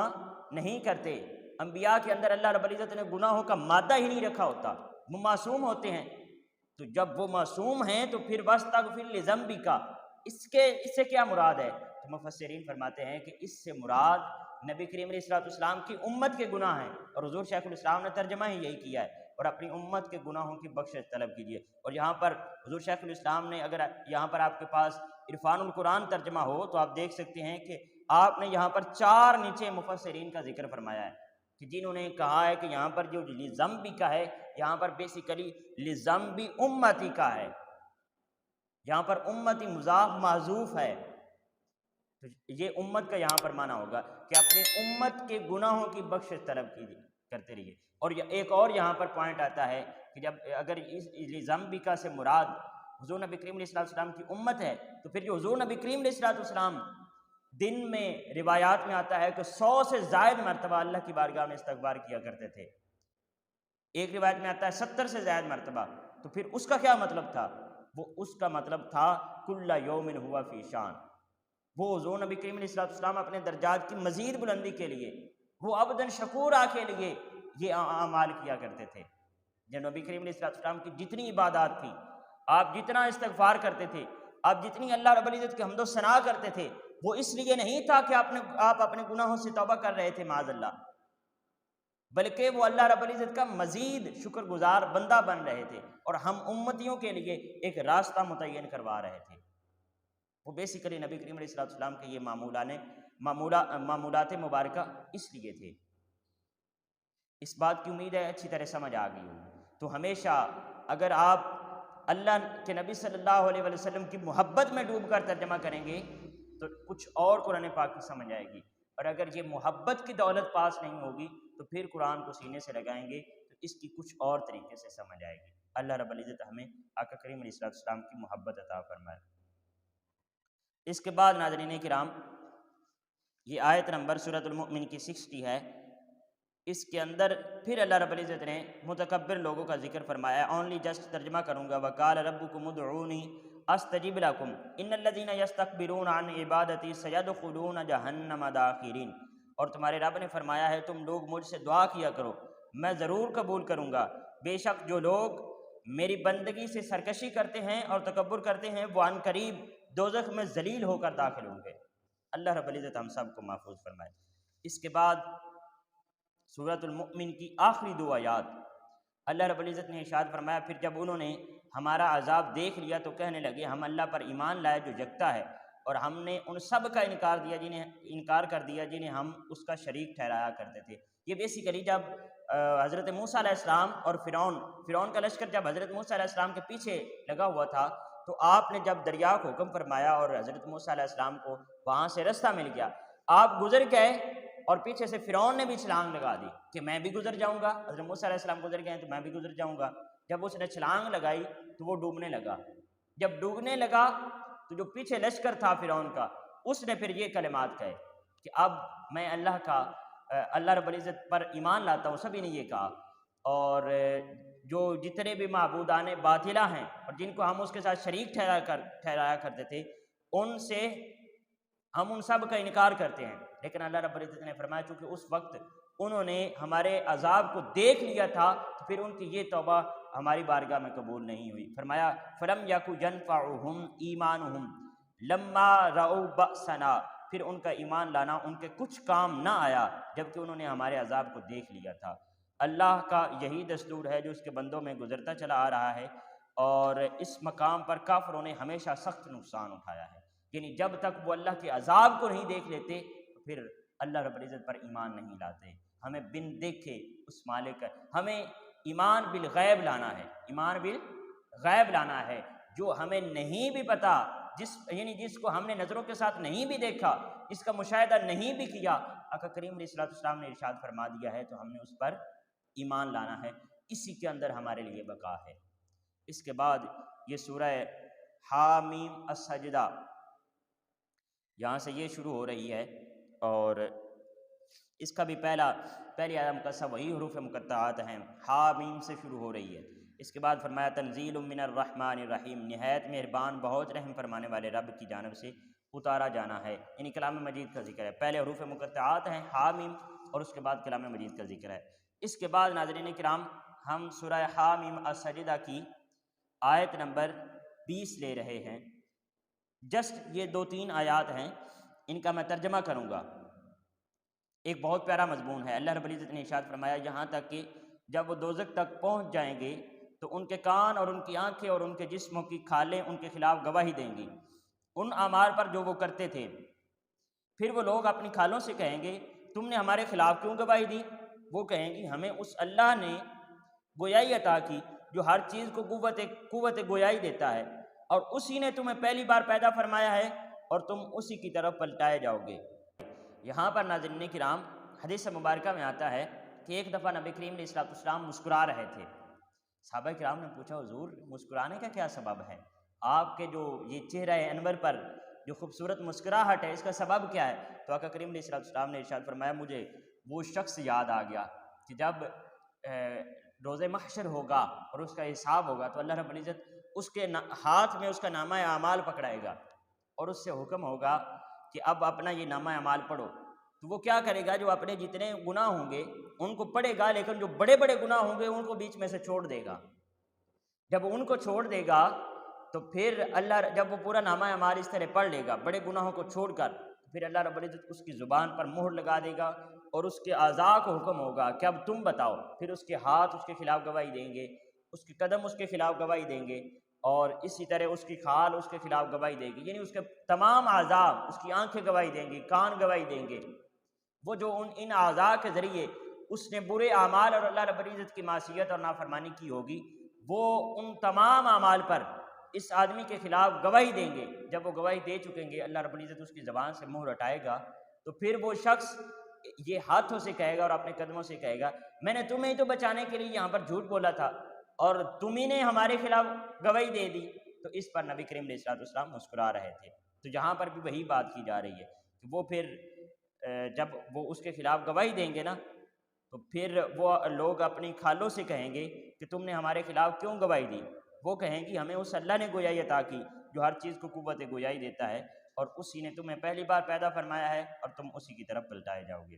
نہیں کرتے، انبیاء کے اندر اللہ رب العزت نے گناہوں کا مادہ ہی نہیں رکھا ہوتا، وہ معصوم ہوتے ہیں۔ تو جب وہ معصوم ہیں تو پھر واستغفر لذنبک، اس سے کیا مراد ہے؟ تو مفسرین فرماتے ہیں کہ اس سے مراد نبی کریم علیہ السلام کی امت کے گناہ ہیں، اور حضور شیخ الاسلام نے ترجمہ ہی یہی کیا ہے اور اپنی امت کے گناہوں کی بخشش طلب کیجیے۔ اور یہاں پر حضور شیخ الاسلام نے، اگر یہاں پر آپ کے پاس عرفان القرآن ترجمہ ہو تو آپ دیکھ سکتے ہیں کہ آپ نے یہاں پر 4 نیچے مفسرین کا ذکر فرمایا ہے کہ جنہوں نے کہا ہے کہ یہاں پر جو لزمبی کا ہے، یہاں پر بیسیکلی لزمبی امتی کا ہے، یہاں پر امتی مضاف معذوف ہے، تو یہ امت کا یہاں پر معنی ہوگا کہ اپنے امت کے گناہوں کی بخشش طلب کیجیے، کرتے رہیے۔ اور ایک اور یہاں پر پوائنٹ آتا ہے کہ جب اگر اس لزمبیکا سے مراد حضور نبی کریم علیہ السلام کی امت ہے، تو پھر جو حضور نبی کریم علیہ السلام دن میں روایات میں آتا ہے کہ 100 سے زائد مرتبہ اللہ کی بارگاہ میں استغفار کیا کرتے تھے، ایک روایت میں آتا ہے 70 سے زائد مرتبہ، تو پھر اس کا کیا مطلب تھا؟ وہ اس کا مطلب تھا کل یوم ہوا فی شان، وہ حضور نبی کریم علیہ السلام اپنے درجات کی مزید بلندی کے لیے، وہ عبدن شکورا کے لیے یہ اعمال کیا کرتے تھے۔ جب نبی کریم علیہ السلام کی جتنی عبادات تھی، آپ جتنا استغفار کرتے تھے، آپ جتنی اللہ رب العزت کی حمد و ثنا کرتے تھے، وہ اس لیے نہیں تھا کہ آپ اپنے گناہوں سے توبہ کر رہے تھے معاذ اللہ، بلکہ وہ اللہ رب العزت کا مزید شکر گزار بندہ بن رہے تھے اور ہم امتیوں کے لیے ایک راستہ متعین کروا رہے تھے۔ وہ بیسیکلی نبی کریم علیہ السلام کے یہ معمولات مبارکہ اس لیے تھے۔ اس بات کی امید ہے اچھی طرح سمجھ آ گئی ہو۔ تو ہمیشہ اگر آپ اللہ کے نبی صلی اللہ علیہ وسلم کی محبت میں ڈوب کر ترجمہ کریں گے تو کچھ اور قرآن پاک کی سمجھ آئے گی، اور اگر یہ محبت کی دولت پاس نہیں ہوگی تو پھر قرآن کو سینے سے لگائیں گے تو اس کی کچھ اور طریقے سے سمجھ آئے گی۔ اللہ رب العزت ہمیں آقا کریم علیہ السلام کی محبت عطا فرمائے۔ اس کے بعد ناظرین کرام، یہ آیت نمبر سورۃ المؤمن کی 60 ہے، اس کے اندر پھر اللہ رب العزت نے متکبر لوگوں کا ذکر فرمایا ہے۔ اونلی جسٹ ترجمہ کروں گا، وقال ربکم ادعونی استجب لکم ان الذین یستکبرون عن عبادتی سیدخلون جہنم داخرین، اور تمہارے رب نے فرمایا ہے تم لوگ مجھ سے دعا کیا کرو، میں ضرور قبول کروں گا، بے شک جو لوگ میری بندگی سے سرکشی کرتے ہیں اور تکبر کرتے ہیں وہ عن قریب دوزخ میں ذلیل ہو کر داخل ہوں گے۔ اللہ رب العزت ہم سب کو محفوظ فرمائے۔ اس کے بعد سورۃ المؤمن کی آخری 2 آیات، اللہ رب العزت نے ارشاد فرمایا پھر جب انہوں نے ہمارا عذاب دیکھ لیا تو کہنے لگے ہم اللہ پر ایمان لائے جو یکتا ہے، اور ہم نے ان سب کا انکار کر دیا جنہیں ہم اس کا شریک ٹھہرایا کرتے تھے۔ یہ بیسیکلی جب حضرت موسیٰ علیہ السلام اور فرعون کا لشکر جب حضرت موسیٰ علیہ السلام کے پیچھے لگا ہوا تھا تو آپ نے جب دریا کو حکم فرمایا اور حضرت موسیٰ علیہ السلام کو وہاں سے رستہ مل گیا، آپ گزر گئے اور پیچھے سے فرعون نے بھی چھلانگ لگا دی کہ میں بھی گزر جاؤں گا، حضرت موسیٰ علیہ السلام گزر گئے تو میں بھی گزر جاؤں گا۔ جب اس نے چھلانگ لگائی تو وہ ڈوبنے لگا، جب ڈوبنے لگا تو جو پیچھے لشکر تھا فرعون کا، اس نے پھر یہ کلمات کہے کہ اب میں اللہ رب العزت پر ایمان لاتا ہوں، سبھی نے یہ کہا، اور جو جتنے بھی معبودان باطلہ ہیں اور جن کو ہم اس کے ساتھ شریک ٹھہرایا کرتے تھے ان سے ہم ان سب کا انکار کرتے ہیں، لیکن اللہ رب العزت نے فرمایا چونکہ اس وقت انہوں نے ہمارے عذاب کو دیکھ لیا تھا تو پھر ان کی یہ توبہ ہماری بارگاہ میں قبول نہیں ہوئی۔ فرمایا فلم یکو ینفعہم ایمانہم لما رأوا بأسنا، پھر ان کا ایمان لانا ان کے کچھ کام نہ آیا جبکہ انہوں نے ہمارے عذاب کو دیکھ لیا تھا۔ اللہ کا یہی دستور ہے جو اس کے بندوں میں گزرتا چلا آ رہا ہے، اور اس مقام پر کافروں نے ہمیشہ سخت نقصان اٹھایا ہے، یعنی جب تک وہ اللہ کے عذاب کو نہیں دیکھ لیتے تو پھر اللہ رب العزت پر ایمان نہیں لاتے۔ ہمیں بن دیکھے اس مالک کا، ہمیں ایمان بالغیب لانا ہے، ایمان بالغیب لانا ہے، جو ہمیں نہیں بھی پتا، جس کو ہم نے نظروں کے ساتھ نہیں بھی دیکھا، جس کا مشاہدہ نہیں بھی کیا، آقا کریم علیہ السلام نے ارشاد فرما دیا ہے تو ہم نے اس پر ایمان لانا ہے، اسی کے اندر ہمارے لیے بقا ہے۔ اس کے بعد یہ سورہ حامیم السجدہ، یہاں سے یہ شروع ہو رہی ہے، اور اس کا بھی پہلی آیت مقصہ وہی حروف مقطعات ہیں، حامیم سے شروع ہو رہی ہے۔ اس کے بعد فرمایا تنزیل من الرحمن الرحیم، نہایت مہربان بہت رحم فرمانے والے رب کی جانب سے اتارا جانا ہے، یعنی کلام مجید کا ذکر ہے۔ پہلے حروف مقطعات ہیں حامیم اور اس کے بعد کلام مجید کا ذکر ہے۔ اس کے بعد ناظرین کرام ہم سورہ حامیم السجدہ کی آیت نمبر 20 لے رہے ہیں۔ جسٹ یہ 2-3 آیات ہیں، ان کا میں ترجمہ کروں گا۔ ایک بہت پیارا مضمون ہے، اللہ رب العزت نے ارشاد فرمایا یہاں تک کہ جب وہ دوزخ تک پہنچ جائیں گے تو ان کے کان اور ان کی آنکھیں اور ان کے جسموں کی کھالیں ان کے خلاف گواہی دیں گی ان اعمال پر جو وہ کرتے تھے۔ پھر وہ لوگ اپنی کھالوں سے کہیں گے تم نے ہمارے خلاف کیوں گواہی دی؟ وہ کہیں گی ہمیں اس اللہ نے گویائی عطا کی جو ہر چیز کو قوت گویائی دیتا ہے، اور اسی نے تمہیں پہلی بار پیدا فرمایا ہے اور تم اسی کی طرف پلٹائے جاؤ گے۔ یہاں پر ناظرین کرام حدیث مبارکہ میں آتا ہے کہ ایک دفعہ نبی کریم علیہ السلام مسکرا رہے تھے۔ صحابہ کرام نے پوچھا حضور مسکرانے کا کیا سبب ہے؟ آپ کے جو یہ چہرہ انور پر جو خوبصورت مسکراہٹ ہے اس کا سبب کیا ہے؟ تو آقا کریم علیہ السلام نے ارشاد فرمایا مجھے وہ شخص یاد آ گیا کہ جب روز محشر ہوگا اور اس کا حساب ہوگا تو اللہ رب العزت اس کے ہاتھ میں اس کا نامہ اعمال پکڑائے گا اور اس سے حکم ہوگا کہ اب اپنا یہ نامہ اعمال پڑھو۔ تو وہ کیا کرے گا؟ جو اپنے جتنے گناہ ہوں گے ان کو پڑھے گا، لیکن جو بڑے بڑے گناہ ہوں گے ان کو بیچ میں سے چھوڑ دے گا۔ جب ان کو چھوڑ دے گا تو پھر اللہ جب وہ پورا نامہ اعمال اس طرح پڑھ لے گا بڑے گناہوں کو چھوڑ کر، پھر اللہ رب العزت اس کی زبان پر مہر لگا دے گا اور اس کے اعضاء کو حکم ہوگا کہ اب تم بتاؤ۔ پھر اس کے ہاتھ اس کے خلاف گواہی دیں گے، اس کے قدم اس کے خلاف گواہی دیں گے، اور اسی طرح اس کی کھال اس کے خلاف گواہی دے گی، یعنی اس کے تمام اعضاء، اس کی آنکھیں گواہی دیں گی، کان گواہی دیں گے۔ وہ جو ان اعضاء کے ذریعے اس نے برے اعمال اور اللہ رب العزت کی معصیت اور نافرمانی کی ہوگی، وہ ان تمام اعمال پر اس آدمی کے خلاف گواہی دیں گے۔ جب وہ گواہی دے چکیں گے اللہ رب العزت اس کی زبان سے مہر ہٹائے گا، تو پھر وہ شخص یہ ہاتھوں سے کہے گا اور اپنے قدموں سے کہے گا میں نے تمہیں تو بچانے کے لیے یہاں پر جھوٹ بولا تھا اور تمہیں نے ہمارے خلاف گواہی دے دی۔ تو اس پر نبی کریم علیہ السلام مسکرا رہے تھے۔ تو یہاں پر بھی وہی بات کی جا رہی ہے کہ وہ پھر جب وہ اس کے خلاف گواہی دیں گے نا تو پھر وہ لوگ اپنی کھالوں سے کہیں گے کہ تم نے ہمارے خلاف کیوں گواہی دی؟ وہ کہیں گی ہمیں اس اللہ نے گویائی عطا کی جو ہر چیز کو قوت گویائی دیتا ہے، اور اسی نے تمہیں پہلی بار پیدا فرمایا ہے اور تم اسی کی طرف پلٹائے جاؤ گے۔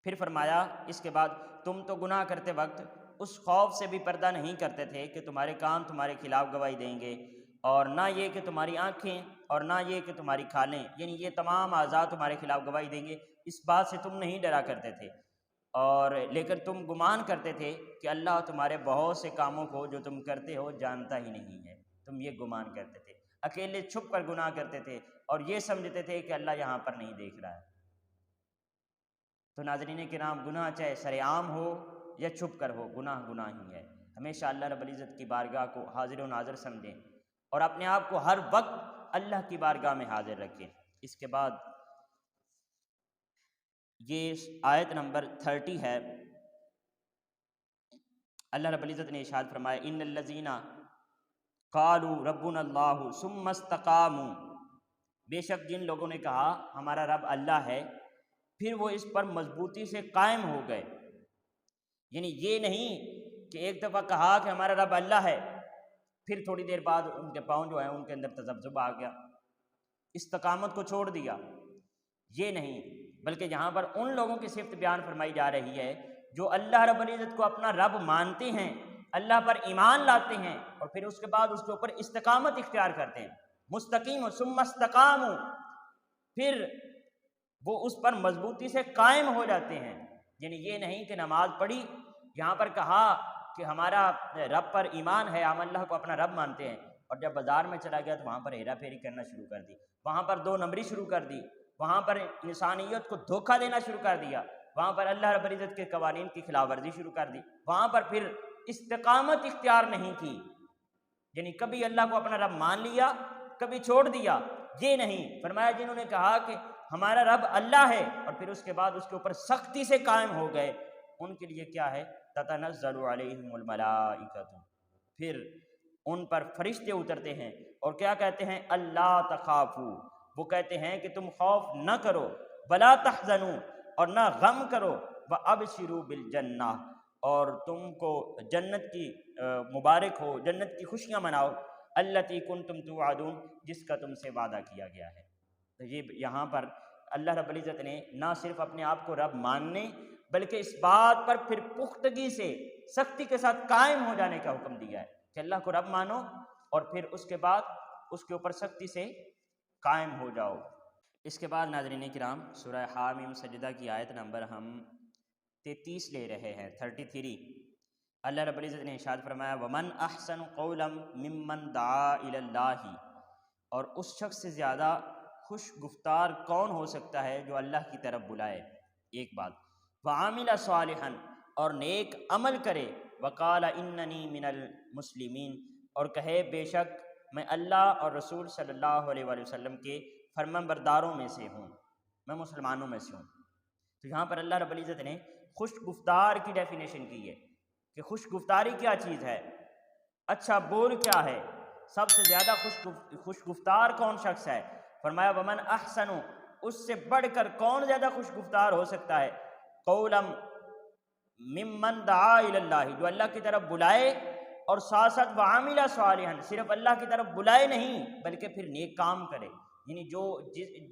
پھر فرمایا اس کے بعد تم تو گناہ کرتے وقت اس خوف سے بھی پردہ نہیں کرتے تھے کہ تمہارے کان تمہارے خلاف گواہی دیں گے، اور نہ یہ کہ تمہاری آنکھیں اور نہ یہ کہ تمہاری کھالیں، یعنی یہ تمام اعضاء تمہارے خلاف گواہی دیں گے۔ اس بات سے تم نہیں ڈرا کرتے تھے، اور لیکن تم گمان کرتے تھے کہ اللہ تمہارے بہت سے کاموں کو جو تم کرتے ہو جانتا ہی نہیں ہے۔ تم یہ گمان کرتے تھے، اکیلے چھپ کر گناہ کرتے تھے اور یہ سمجھتے تھے کہ اللہ یہاں پر نہیں دیکھ رہا ہے۔ تو ناظرین کرام گناہ چاہے سر عام ہو یا چھپ کر ہو، گناہ گناہ ہی ہے۔ ہمیشہ اللہ رب العزت کی بارگاہ کو حاضر و ناظر سمجھیں اور اپنے آپ کو ہر وقت اللہ کی بارگاہ میں حاضر رکھیں۔ اس کے بعد یہ آیت نمبر 30 ہے۔ اللہ رب العزت نے ارشاد فرمایا ان الذین قالوا ربنا اللہ ثم استقاموا، بے شک جن لوگوں نے کہا ہمارا رب اللہ ہے پھر وہ اس پر مضبوطی سے قائم ہو گئے۔ یعنی یہ نہیں کہ ایک دفعہ کہا کہ ہمارا رب اللہ ہے پھر تھوڑی دیر بعد ان کے پاؤں جو ہیں ان کے اندر تذبذب آ گیا، استقامت کو چھوڑ دیا، یہ نہیں، بلکہ یہاں پر ان لوگوں کی صفت بیان فرمائی جا رہی ہے جو اللہ رب العزت کو اپنا رب مانتے ہیں، اللہ پر ایمان لاتے ہیں اور پھر اس کے بعد اس کے اوپر استقامت اختیار کرتے ہیں۔ مستقیم ثم استقاموا، پھر وہ اس پر مضبوطی سے قائم ہو جاتے ہیں۔ یعنی یہ نہیں کہ نماز پڑھی، یہاں پر کہا کہ ہمارا رب پر ایمان ہے، ہم اللہ کو اپنا رب مانتے ہیں، اور جب بازار میں چلا گیا تو وہاں پر ہیرا پھیری کرنا شروع کر دی، وہاں پر دو نمبری شروع کر دی، وہاں پر انسانیت کو دھوکہ دینا شروع کر دیا، وہاں پر اللہ رب العزت کے قوانین کی خلاف ورزی شروع کر دی، وہاں پر پھر استقامت اختیار نہیں کی۔ یعنی کبھی اللہ کو اپنا رب مان لیا، کبھی چھوڑ دیا، یہ نہیں۔ فرمایا جنہوں نے کہا کہ ہمارا رب اللہ ہے اور پھر اس کے بعد اس کے اوپر سختی سے قائم ہو گئے، ان کے لیے کیا ہے؟ تتنزل علیہم الملائکۃ، پھر ان پر فرشتے اترتے ہیں اور کیا کہتے ہیں؟ اللہ تخافوا، وہ کہتے ہیں کہ تم خوف نہ کرو، ولا تحزنوا، اور نہ غم کرو، وابشروا بالجنہ، اور تم کو جنت کی مبارک ہو، جنت کی خوشیاں مناؤ، التی کنتم توعدون، جس کا تم سے وعدہ کیا گیا ہے۔ تو یہ یہاں پر اللہ رب العزت نے نہ صرف اپنے آپ کو رب ماننے بلکہ اس بات پر پھر پختگی سے سختی کے ساتھ قائم ہو جانے کا حکم دیا ہے کہ اللہ کو رب مانو اور پھر اس کے بعد اس کے اوپر سختی سے قائم ہو جاؤ۔ اس کے بعد ناظرین کرام سورہ حامیم سجدہ کی آیت نمبر ہم 33 لے رہے ہیں، 33۔ اللہ رب العزت نے ارشاد فرمایا وَمَنْ أَحْسَنُ قَوْلًا مِّمَّنْ دَعَا إِلَى اللَّهِ، اور اس شخص سے زیادہ خوش گفتار کون ہو سکتا ہے جو اللہ کی طرف بلائے، ایک بات، وَعَمِلَ صَالِحًا، اور نیک عمل کرے، وَقَالَ إِنَّنِي مِنَ الْمُسْلِمِينَ، اور کہے بے شک میں اللہ اور رسول صلی اللہ علیہ وآلہ وسلم کے فرمان برداروں میں سے ہوں، میں مسلمانوں میں سے ہوں۔ تو یہاں پر اللہ رب العزت نے خوش گفتار کی ڈیفینیشن کی ہے کہ خوش گفتاری کیا چیز ہے، اچھا بول کیا ہے، سب سے زیادہ خوش گفتار کون شخص ہے؟ فرمایا ومن احسن، اس سے بڑھ کر کون زیادہ خوش گفتار ہو سکتا ہے، قولا ممن دعا الی اللہ، جو اللہ کی طرف بلائے اور ساتھ ساتھ وعمل صالحا، صرف اللہ کی طرف بلائے نہیں بلکہ پھر نیک کام کرے، یعنی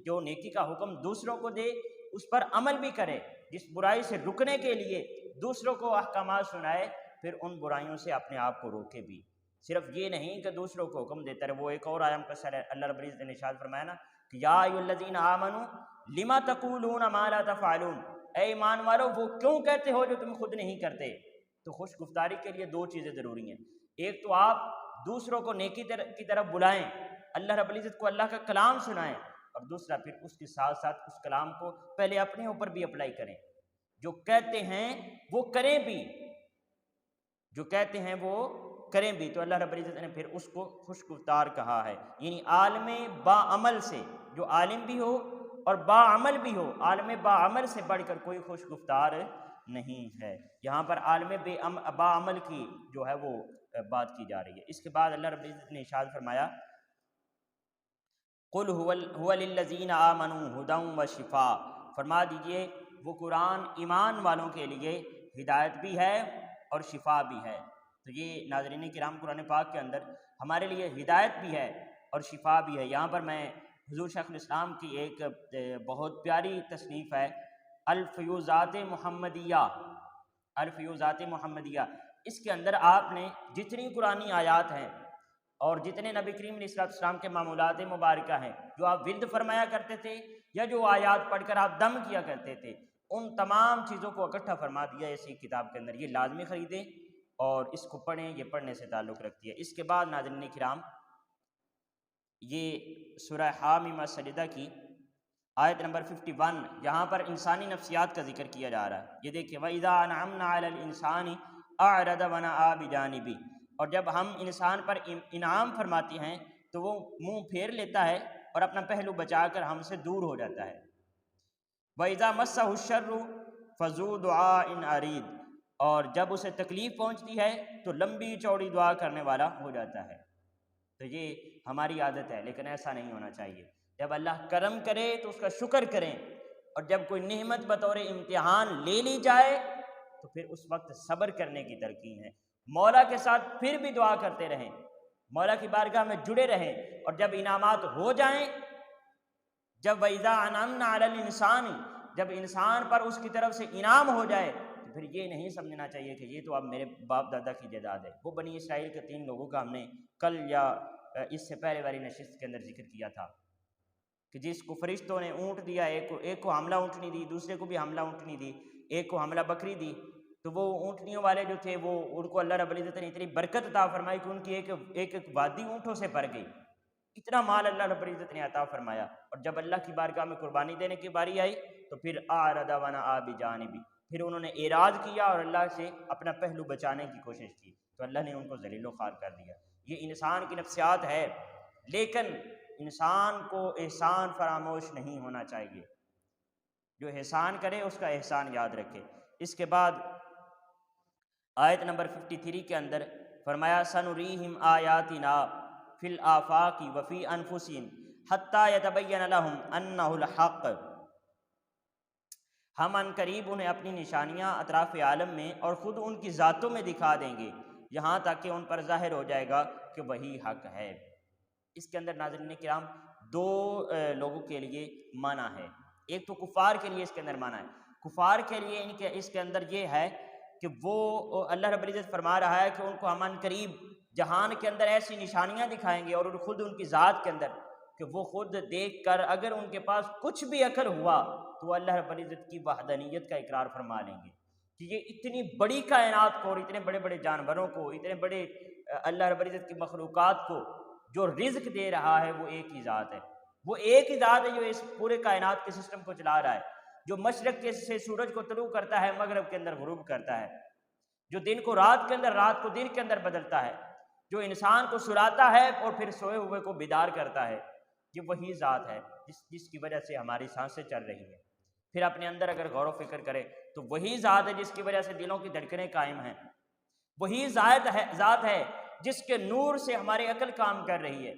جو نیکی کا حکم دوسروں کو دے اس پر عمل بھی کرے، جس برائی سے رکنے کے لیے دوسروں کو احکامات سنائے پھر ان برائیوں سے اپنے آپ کو روکے بھی، صرف یہ نہیں کہ دوسروں کو حکم دیتا رہے۔ وہ ایک اور آیت کا سر ہے، اللہ رب العزت نے ارشاد فرمایا نا کہ یا ایھا الذین آمنوا لما تقولون ما لا تفعلون، اے ایمان والو وہ کیوں کہتے ہو جو تم خود نہیں کرتے۔ تو خوش گفتاری کے لیے دو چیزیں ضروری ہیں، ایک تو آپ دوسروں کو نیکی کی طرف بلائیں، اللہ رب العزت کو اللہ کا کلام سنائیں، اور دوسرا پھر اس کے ساتھ ساتھ اس کلام کو پہلے اپنے اوپر بھی اپلائی کریں، جو کہتے ہیں وہ کریں بھی، جو کہتے ہیں وہ کریں بھی۔ تو اللہ رب العزت نے پھر اس کو خوش گفتار کہا ہے، یعنی عالم با عمل سے، جو عالم بھی ہو اور با عمل بھی ہو، عالم با عمل سے بڑھ کر کوئی خوش گفتار نہیں ہے۔ یہاں پر عالم با عمل کی جو ہے وہ بات کی جا رہی ہے۔ اس کے بعد اللہ رب العزت نے ارشاد فرمایا قل هو للذین آمنوا ھدی وشفاء، فرما دیجئے وہ قرآن ایمان والوں کے لیے ہدایت بھی ہے اور شفا بھی ہے۔ تو یہ ناظرین کرام قرآن پاک کے اندر ہمارے لیے ہدایت بھی ہے اور شفا بھی ہے۔ یہاں پر میں حضور شیخ الاسلام کی ایک بہت پیاری تصنیف ہے الفیوزات محمدیہ، الفیوزات محمدیہ، اس کے اندر آپ نے جتنی قرآنی آیات ہیں اور جتنے نبی کریم علیہ السلام کے معمولات مبارکہ ہیں جو آپ ورد فرمایا کرتے تھے یا جو آیات پڑھ کر آپ دم کیا کرتے تھے، ان تمام چیزوں کو اکٹھا فرما دیا اسی کتاب کے اندر۔ یہ لازمی خریدیں اور اس کو پڑھیں، یہ پڑھنے سے تعلق رکھتی ہے۔ اس کے بعد ناظرین کرام یہ سورہ حامیم سجدہ کی آیت نمبر 51، یہاں پر انسانی نفسیات کا ذکر کیا جا رہا ہے۔ یہ دیکھیں وَإِذَا أَنْعَمْنَا عَلَى الْإِنسَانِ أَعْرَضَ وَنَأَىٰ بِجَانِبِهِ، اور جب ہم انسان پر انعام فرماتے ہیں تو وہ منہ پھیر لیتا ہے اور اپنا پہلو بچا کر ہم سے دور ہو جاتا ہے۔ وَإِذَا مَسَّهُ الشَّرُّ فَذُو دُعَاءٍ عَرِيضٍ، اور جب اسے تکلیف پہنچتی ہے تو لمبی چوڑی دعا کرنے والا ہو جاتا ہے۔ تو یہ ہماری عادت ہے، لیکن ایسا نہیں ہونا چاہیے۔ جب اللہ کرم کرے تو اس کا شکر کریں، اور جب کوئی نعمت بطور امتحان لے لی جائے تو پھر اس وقت صبر کرنے کی تلقین ہے، مولا کے ساتھ پھر بھی دعا کرتے رہیں، مولا کی بارگاہ میں جڑے رہیں، اور جب انعامات ہو جائیں، جب وَإِذَا أَنْعَمْنَا عَلَى الْإِنسَانِ، جب انسان پر اس کی طرف سے انعام ہو جائے تو پھر یہ نہیں سمجھنا چاہیے کہ یہ تو اب میرے باپ دادا کی جائیداد ہے۔ وہ بنی اسرائیل کے 3 لوگوں کا ہم نے کل یا اس سے پہلے والی نشست کے اندر ذکر کیا تھا کہ جس کو فرشتوں نے اونٹ دیا، ایک کو حملہ اونٹنی دی، دوسرے کو بھی حملہ اونٹنی دی، ایک کو حملہ بکری دی، تو وہ اونٹنیوں والے جو تھے وہ ان کو اللہ رب العزت نے اتنی برکت عطا فرمائی کہ ان کی ایک وادی اونٹوں سے بھر گئی، اتنا مال اللہ رب العزت نے عطا فرمایا۔ اور جب اللہ کی بارگاہ میں قربانی دینے کی باری آئی تو پھر اعرض ونأىٰ بجانبہ، پھر انہوں نے اعراض کیا اور اللہ سے اپنا پہلو بچانے کی کوشش کی، تو اللہ نے ان کو ذلیل و خوار کر دیا۔ یہ انسان کی نفسیات ہے، لیکن انسان کو احسان فراموش نہیں ہونا چاہیے، جو احسان کرے اس کا احسان یاد رکھے۔ اس کے بعد آیت نمبر 53 کے اندر فرمایا سنریہم آیاتنا فی الآفاق وفی انفسہم حتی یتبین لہم انہ الحق، ہم ان قریب انہیں اپنی نشانیاں اطراف عالم میں اور خود ان کی ذاتوں میں دکھا دیں گے، یہاں تک کہ ان پر ظاہر ہو جائے گا کہ وہی حق ہے۔ اس کے اندر ناظرین کرام 2 لوگوں کے لیے معنی ہے، ایک تو کفار کے لیے اس کے اندر معنی ہے، کفار کے لیے اس کے اندر یہ ہے کہ وہ اللہ رب العزت فرما رہا ہے کہ ان کو ہم ان قریب جہان کے اندر ایسی نشانیاں دکھائیں گے اور خود ان کی ذات کے اندر کہ وہ خود دیکھ کر اگر ان کے پاس کچھ بھی عقل ہوا تو وہ اللہ رب العزت کی وحدانیت کا اقرار فرما لیں گے کہ یہ اتنی بڑی کائنات کو اور اتنے بڑے بڑے جانوروں کو، اتنے بڑے اللہ رب العزت کی مخلوقات کو جو رزق دے رہا ہے وہ ایک ہی ذات ہے، وہ ایک ہی ذات ہے جو اس پورے کائنات کے سسٹم کو چلا رہا ہے، جو مشرق سے سورج کو طلوع کرتا ہے، مغرب کے اندر غروب کرتا ہے، جو دن کو رات کے اندر، رات کو دن کے اندر بدلتا ہے، جو انسان کو سلاتا ہے اور پھر سوئے ہوئے کو بیدار کرتا ہے، یہ وہی ذات ہے جس کی وجہ سے ہماری سانسیں چل رہی ہیں۔ پھر اپنے اندر اگر غور و فکر کرے تو وہی ذات ہے جس کی وجہ سے دلوں کی دھڑکنیں قائم ہیں، وہی ذات ہے جس کے نور سے ہماری عقل کام کر رہی ہے،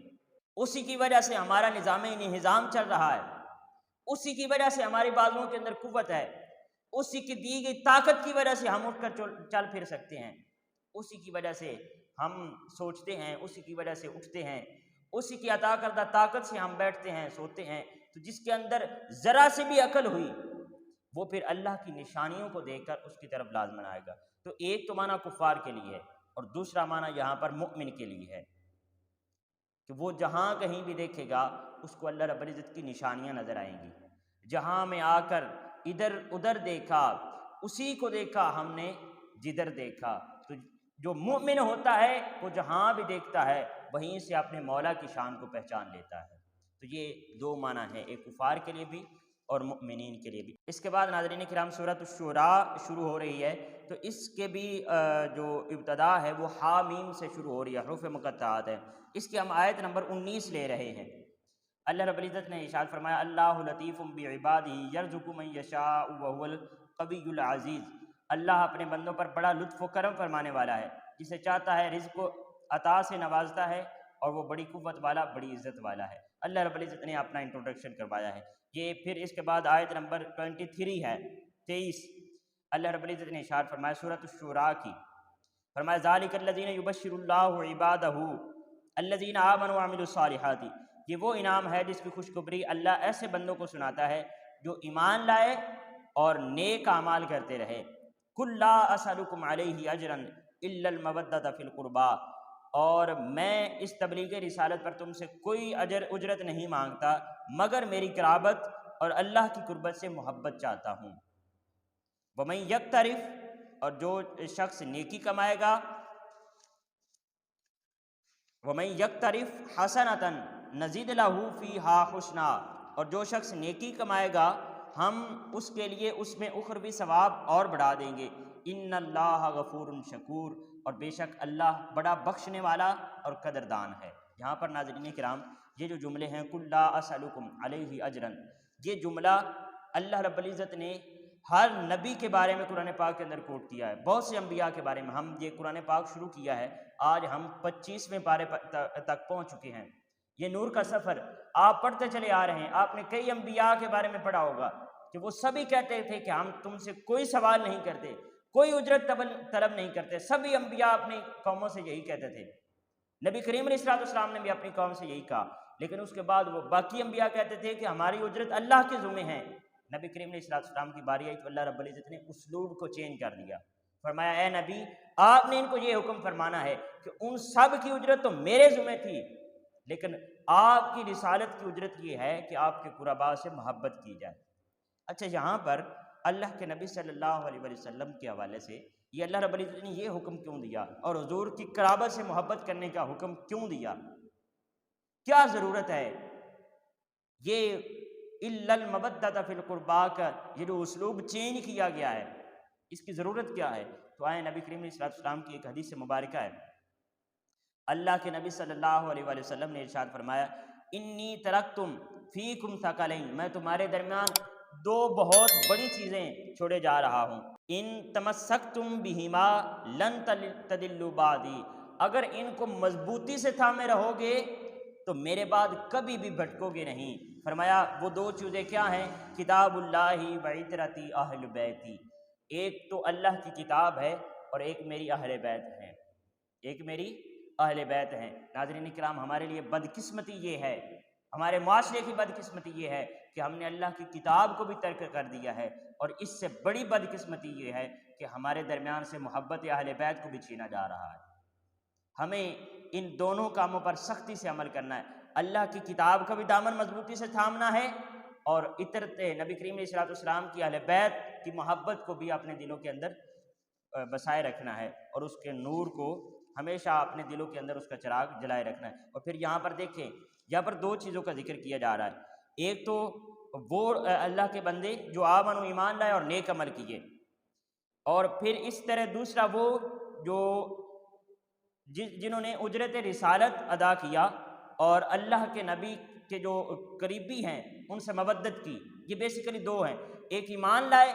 اسی کی وجہ سے ہمارا نظام انہضام چل رہا ہے، اسی کی وجہ سے ہماری بازوؤں کے اندر قوت ہے، اسی کی دی گئی طاقت کی وجہ سے ہم اٹھ کر چل پھر سکتے ہیں، اسی کی وجہ سے ہم سوچتے ہیں، اسی کی وجہ سے اٹھتے ہیں، اسی کی عطا کردہ طاقت سے ہم بیٹھتے ہیں، سوتے ہیں۔ تو جس کے اندر ذرا سے بھی عقل ہوئی وہ پھر اللہ کی نشانیوں کو دیکھ کر اس کی طرف لازمن آئے گا۔ تو ایک تو معنی کفار کے لیے ہے اور دوسرا معنی یہاں پر مؤمن کے لیے ہے کہ وہ جہاں کہیں بھی دیکھے گا اس کو اللہ رب العزت کی نشانیاں نظر آئیں گی۔ جہاں میں آ کر ادھر ادھر دیکھا اسی کو دیکھا ہم نے جدھر دیکھا۔ تو جو مومن ہوتا ہے وہ جہاں بھی دیکھتا ہے وہیں سے اپنے مولا کی شان کو پہچان لیتا ہے۔ تو یہ دو معنی ہے، ایک کفار کے لیے بھی اور مؤمنین کے لیے بھی۔ اس کے بعد ناظرین کرام سورۃ الشعراء شروع ہو رہی ہے، تو اس کے بھی جو ابتدا ہے وہ حا میم سے شروع ہو رہی ہے، حروف مقطعات ہے۔ اس کی ہم آیت نمبر 19 لے رہے ہیں۔ اللہ رب العزت نے ارشاد فرمایا اللہ لطیف بعبادہ یرزق من یشاء وهو القوی العزیز۔ اللہ اپنے بندوں پر بڑا لطف و کرم فرمانے والا ہے، جسے چاہتا ہے رزق کو عطا سے نوازتا ہے اور وہ بڑی قوت والا، بڑی عزت والا ہے۔ اللہ رب العزت نے اپنا انٹروڈکشن کروایا ہے۔ یہ پھر اس کے بعد آیت نمبر 23 ہے، 23۔ اللہ رب العزت نے ارشاد فرمایا سورۃ الشعراء کی، فرمایا ذالک الذین یبشر اللہ عبادہ الذین آمنوا وعملوا الصالحات۔ یہ وہ انعام ہے جس کی خوشخبری اللہ ایسے بندوں کو سناتا ہے جو ایمان لائے اور نیک اعمال کرتے رہے۔ قل لا اسألکم علیہ اجرا الا المودۃ فی القربى، اور میں اس تبلیغ رسالت پر تم سے کوئی اجرت نہیں مانگتا مگر میری قرابت اور اللہ کی قربت سے محبت چاہتا ہوں۔ ومن یقترف، اور جو شخص نیکی کمائے گا، ومن یقترف حسنۃ نزد لہ فیہا حسنا، اور جو شخص نیکی کمائے گا ہم اس کے لیے اس میں اخروی ثواب اور بڑھا دیں گے۔ ان اللہ غفور شکور، اور بے شک اللہ بڑا بخشنے والا اور قدردان ہے۔ یہاں پر ناظرین کرام یہ جو جملے ہیں قل لا اسألکم علیہ اجرا، یہ جملہ اللہ رب العزت نے ہر نبی کے بارے میں قرآن پاک کے اندر کوٹ کیا ہے، بہت سے انبیاء کے بارے میں۔ ہم یہ قرآن پاک شروع کیا ہے، آج ہم 25ویں پارے تک پہنچ چکے ہیں۔ یہ نور کا سفر آپ پڑھتے چلے آ رہے ہیں۔ آپ نے کئی انبیاء کے بارے میں پڑھا ہوگا کہ وہ سبھی کہتے تھے کہ ہم تم سے کوئی سوال نہیں کرتے، کوئی اجرت طلب نہیں کرتے۔ سبھی انبیاء اپنی قوموں سے یہی کہتے تھے۔ نبی کریم علیہ السلام نے بھی اپنی قوم سے یہی کہا، لیکن اس کے بعد وہ باقی انبیاء کہتے تھے کہ ہماری اجرت اللہ کے ذمہ ہے۔ نبی کریم علیہ السلام کی باری آئی تو اللہ رب العزت نے اسلوب کو چینج کر دیا، فرمایا اے نبی آپ نے ان کو یہ حکم فرمانا ہے کہ ان سب کی اجرت تو میرے ذمہ تھی، لیکن آپ کی رسالت کی اجرت یہ ہے کہ آپ کے قربا سے محبت کی جائے۔ اچھا، یہاں پر اللہ کے نبی صلی اللہ علیہ وسلم کے حوالے سے یہ اللہ رب العزت نے یہ حکم کیوں دیا اور حضور کی قرابت سے محبت کرنے کا حکم کیوں دیا؟ کیا ضرورت ہے؟ یہ الا المودۃ فی القربى کا یہ جو اسلوب چینج کیا گیا ہے، اس کی ضرورت کیا ہے؟ تو آئے نبی کریم علیہ السلام کی ایک حدیث مبارکہ ہے، اللہ کے نبی صلی اللہ علیہ وسلم نے ارشاد فرمایا انی ترکتم فیکم ثقلین، میں تمہارے درمیان دو بہت بڑی چیزیں چھوڑے جا رہا ہوں، ان تمسکتم بہما لن تضلوا بعدی، اگر ان کو مضبوطی سے تھامے رہو گے تو میرے بعد کبھی بھی بھٹکو گے نہیں۔ فرمایا وہ دو چیزیں کیا ہیں؟ کتاب اللہ و عترتی اہل بیتی، ایک تو اللہ کی کتاب ہے اور ایک میری اہل بیت ہے، ایک میری اہل بیت ہیں۔ ناظرین کرام ہمارے لیے بدقسمتی یہ ہے، ہمارے معاشرے کی بدقسمتی یہ ہے کہ ہم نے اللہ کی کتاب کو بھی ترک کر دیا ہے، اور اس سے بڑی بدقسمتی یہ ہے کہ ہمارے درمیان سے محبت اہل بیت کو بھی چھینا جا رہا ہے۔ ہمیں ان دونوں کاموں پر سختی سے عمل کرنا ہے۔ اللہ کی کتاب کا بھی دامن مضبوطی سے تھامنا ہے، اور اطرت نبی کریم علیہ الصلوۃ والسلام کی اہل بیت کی محبت کو بھی اپنے دلوں کے اندر بسائے رکھنا ہے، اور اس کے نور کو ہمیشہ اپنے دلوں کے اندر اس کا چراغ جلائے رکھنا ہے۔ اور پھر یہاں پر دیکھیں، یہاں پر دو چیزوں کا ذکر کیا جا رہا ہے، ایک تو وہ اللہ کے بندے جو آمنوا ایمان لائے اور نیک عمل کیے، اور پھر اس طرح دوسرا وہ جو جنہوں نے اجرت رسالت ادا کیا اور اللہ کے نبی کے جو قریبی ہیں ان سے مودت کی۔ یہ بیسیکلی دو ہیں، ایک ایمان لائے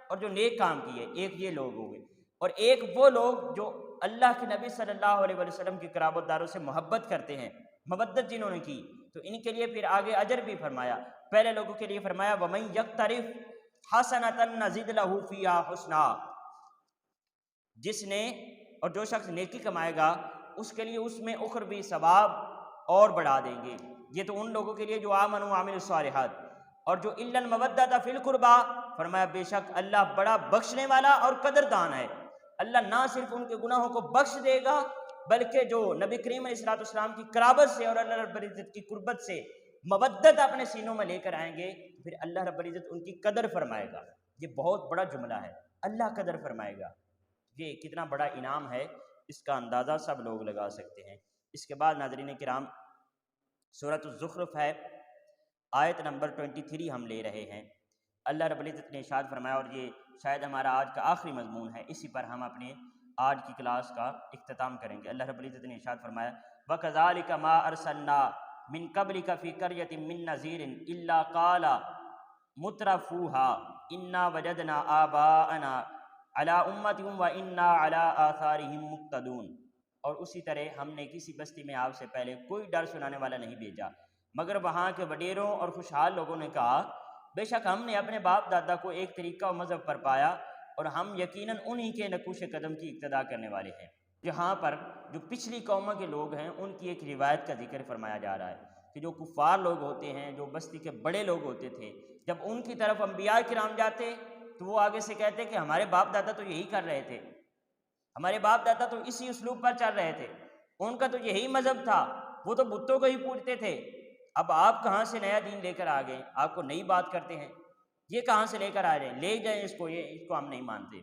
اور جو نیک کام کیے، ایک یہ لوگ ہو گئے، اور ایک وہ لوگ جو اللہ کے نبی صلی اللہ علیہ وسلم کی قرابت داروں سے محبت کرتے ہیں، مودت جنہوں نے کی، تو ان کے لیے پھر آگے اجر بھی فرمایا۔ پہلے لوگوں کے لیے فرمایا وَمَن يَقْتَرِفْ حَسَنَةً نَزِدْ لَهُ فِيهَا حُسْنًا، جس نے اور جو شخص نیکی کمائے گا اس کے لیے اس میں اخروی ثواب اور بڑھا دیں گے۔ یہ تو ان لوگوں کے لیے جو آمنوا وعملوا الصالحات، اور جو الا المودۃ فی القربى، فرمایا بے شک اللہ بڑا بخشنے والا اور قدردان ہے۔ اللہ نہ صرف ان کے گناہوں کو بخش دے گا بلکہ جو نبی کریم علیہ الصلوۃ والسلام کی قرابت سے اور اللہ رب العزت کی قربت سے مودت اپنے سینوں میں لے کر آئیں گے، پھر اللہ رب العزت ان کی قدر فرمائے گا۔ یہ بہت بڑا جملہ ہے، اللہ قدر فرمائے گا۔ یہ کتنا بڑا انعام ہے، اس کا اندازہ سب لوگ لگا سکتے ہیں۔ اس کے بعد ناظرین کرام سورۃ الزخرف ہے، آیت نمبر 23 ہم لے رہے ہیں۔ اللہ رب العزت نے ارشاد فرمایا، اور یہ شاید ہمارا آج کا آخری مضمون ہے، اسی پر ہم اپنے آج کی کلاس کا اختتام کریں گے۔ اللہ رب العزت نے ارشاد فرمایا وَكَذَلِكَ مَا أَرْسَلْنَا مِن قَبْلِكَ فِي قَرْيَةٍ مِّن نَّذِيرٍ إِلَّا قَالَ مُتْرَفُوهَا إِنَّا وَجَدْنَا آبَاءَنَا عَلَىٰ أُمَّةٍ وَإِنَّا عَلَىٰ آثَارِهِم مُقْتَدُونَ، اور اسی طرح ہم نے کسی بستی میں آپ سے پہلے کوئی ڈر سنانے والا نہیں بھیجا، مگر وہاں کے وڈیروں اور خوشحال لوگوں نے کہا بے شک ہم نے اپنے باپ دادا کو ایک طریقہ و مذہب پر پایا اور ہم یقیناً انہی کے نقوش قدم کی اقتدا کرنے والے ہیں۔ یہاں پر جو پچھلی قوموں کے لوگ ہیں ان کی ایک روایت کا ذکر فرمایا جا رہا ہے کہ جو کفار لوگ ہوتے ہیں، جو بستی کے بڑے لوگ ہوتے تھے، جب ان کی طرف انبیاء کرام جاتے تو وہ آگے سے کہتے کہ ہمارے باپ دادا تو یہی کر رہے تھے، ہمارے باپ دادا تو اسی اسلوب پر چل رہے تھے، ان کا تو یہی مذہب تھا، وہ تو بتوں کو ہی پوجتے تھے، اب آپ کہاں سے نیا دین لے کر آ گئے، آپ کو نئی بات کرتے ہیں، یہ کہاں سے لے کر آ رہے ہیں، لے جائیں اس کو، یہ اس کو ہم نہیں مانتے۔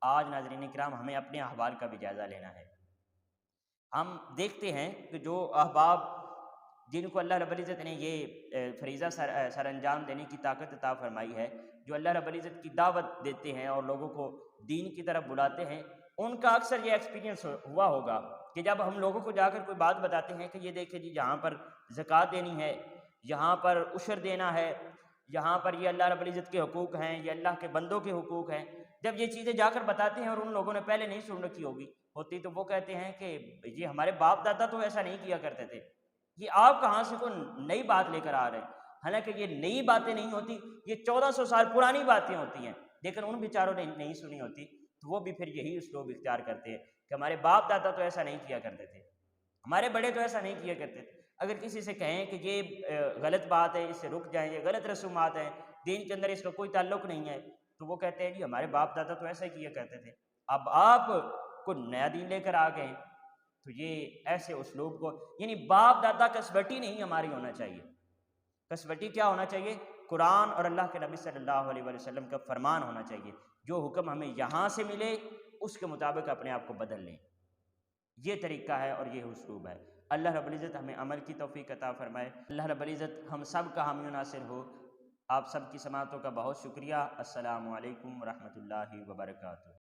آج ناظرین کرام ہمیں اپنے احوال کا بھی جائزہ لینا ہے۔ ہم دیکھتے ہیں کہ جو احباب جن کو اللہ رب العزت نے یہ فریضہ سر انجام دینے کی طاقت عطا فرمائی ہے، جو اللہ رب العزت کی دعوت دیتے ہیں اور لوگوں کو دین کی طرف بلاتے ہیں، ان کا اکثر یہ ایکسپیرینس ہوا ہوگا کہ جب ہم لوگوں کو جا کر کوئی بات بتاتے ہیں کہ یہ دیکھیں جی یہاں پر زکوٰۃ دینی ہے، یہاں پر عشر دینا ہے، یہاں پر یہ اللہ رب العزت کے حقوق ہیں، یہ اللہ کے بندوں کے حقوق ہیں، جب یہ چیزیں جا کر بتاتے ہیں اور ان لوگوں نے پہلے نہیں سن رکھی ہوتی تو وہ کہتے ہیں کہ یہ ہمارے باپ دادا تو ایسا نہیں کیا کرتے تھے، یہ آپ کہاں سے کوئی نئی بات لے کر آ رہے ہیں۔ حالانکہ یہ نئی باتیں نہیں ہوتی، یہ 1400 سال پرانی باتیں ہوتی ہیں، لیکن ان بیچاروں نے نہیں سنی ہوتی تو وہ بھی پھر یہی اسلوب اختیار کرتے ہیں کہ ہمارے باپ دادا تو ایسا نہیں کیا کرتے تھے، ہمارے بڑے تو ایسا نہیں کیا کرتے تھے۔ اگر کسی سے کہیں کہ یہ غلط بات ہے، اس سے رک جائیں، یہ غلط رسومات ہیں، دین کے اندر اس کا کوئی تعلق نہیں ہے، تو وہ کہتے ہیں جی ہمارے باپ دادا تو ایسا ہی کیا کرتے تھے، اب آپ کو نیا دین لے کر آ گئے۔ تو یہ ایسے اسلوب کو، یعنی باپ دادا کسوٹی نہیں ہماری ہونا چاہیے، کسوٹی کیا ہونا چاہیے؟ قرآن اور اللہ کے نبی صلی اللہ علیہ وسلم کا فرمان ہونا چاہیے، جو حکم ہمیں یہاں سے ملے اس کے مطابق اپنے آپ کو بدل لیں، یہ طریقہ ہے اور یہ اسلوب ہے۔ اللہ رب العزت ہمیں عمل کی توفیق عطا فرمائے، اللہ رب العزت ہم سب کا حامی و ناصر ہو۔ آپ سب کی سماعتوں کا بہت شکریہ۔ السلام علیکم ورحمۃ اللہ وبرکاتہ۔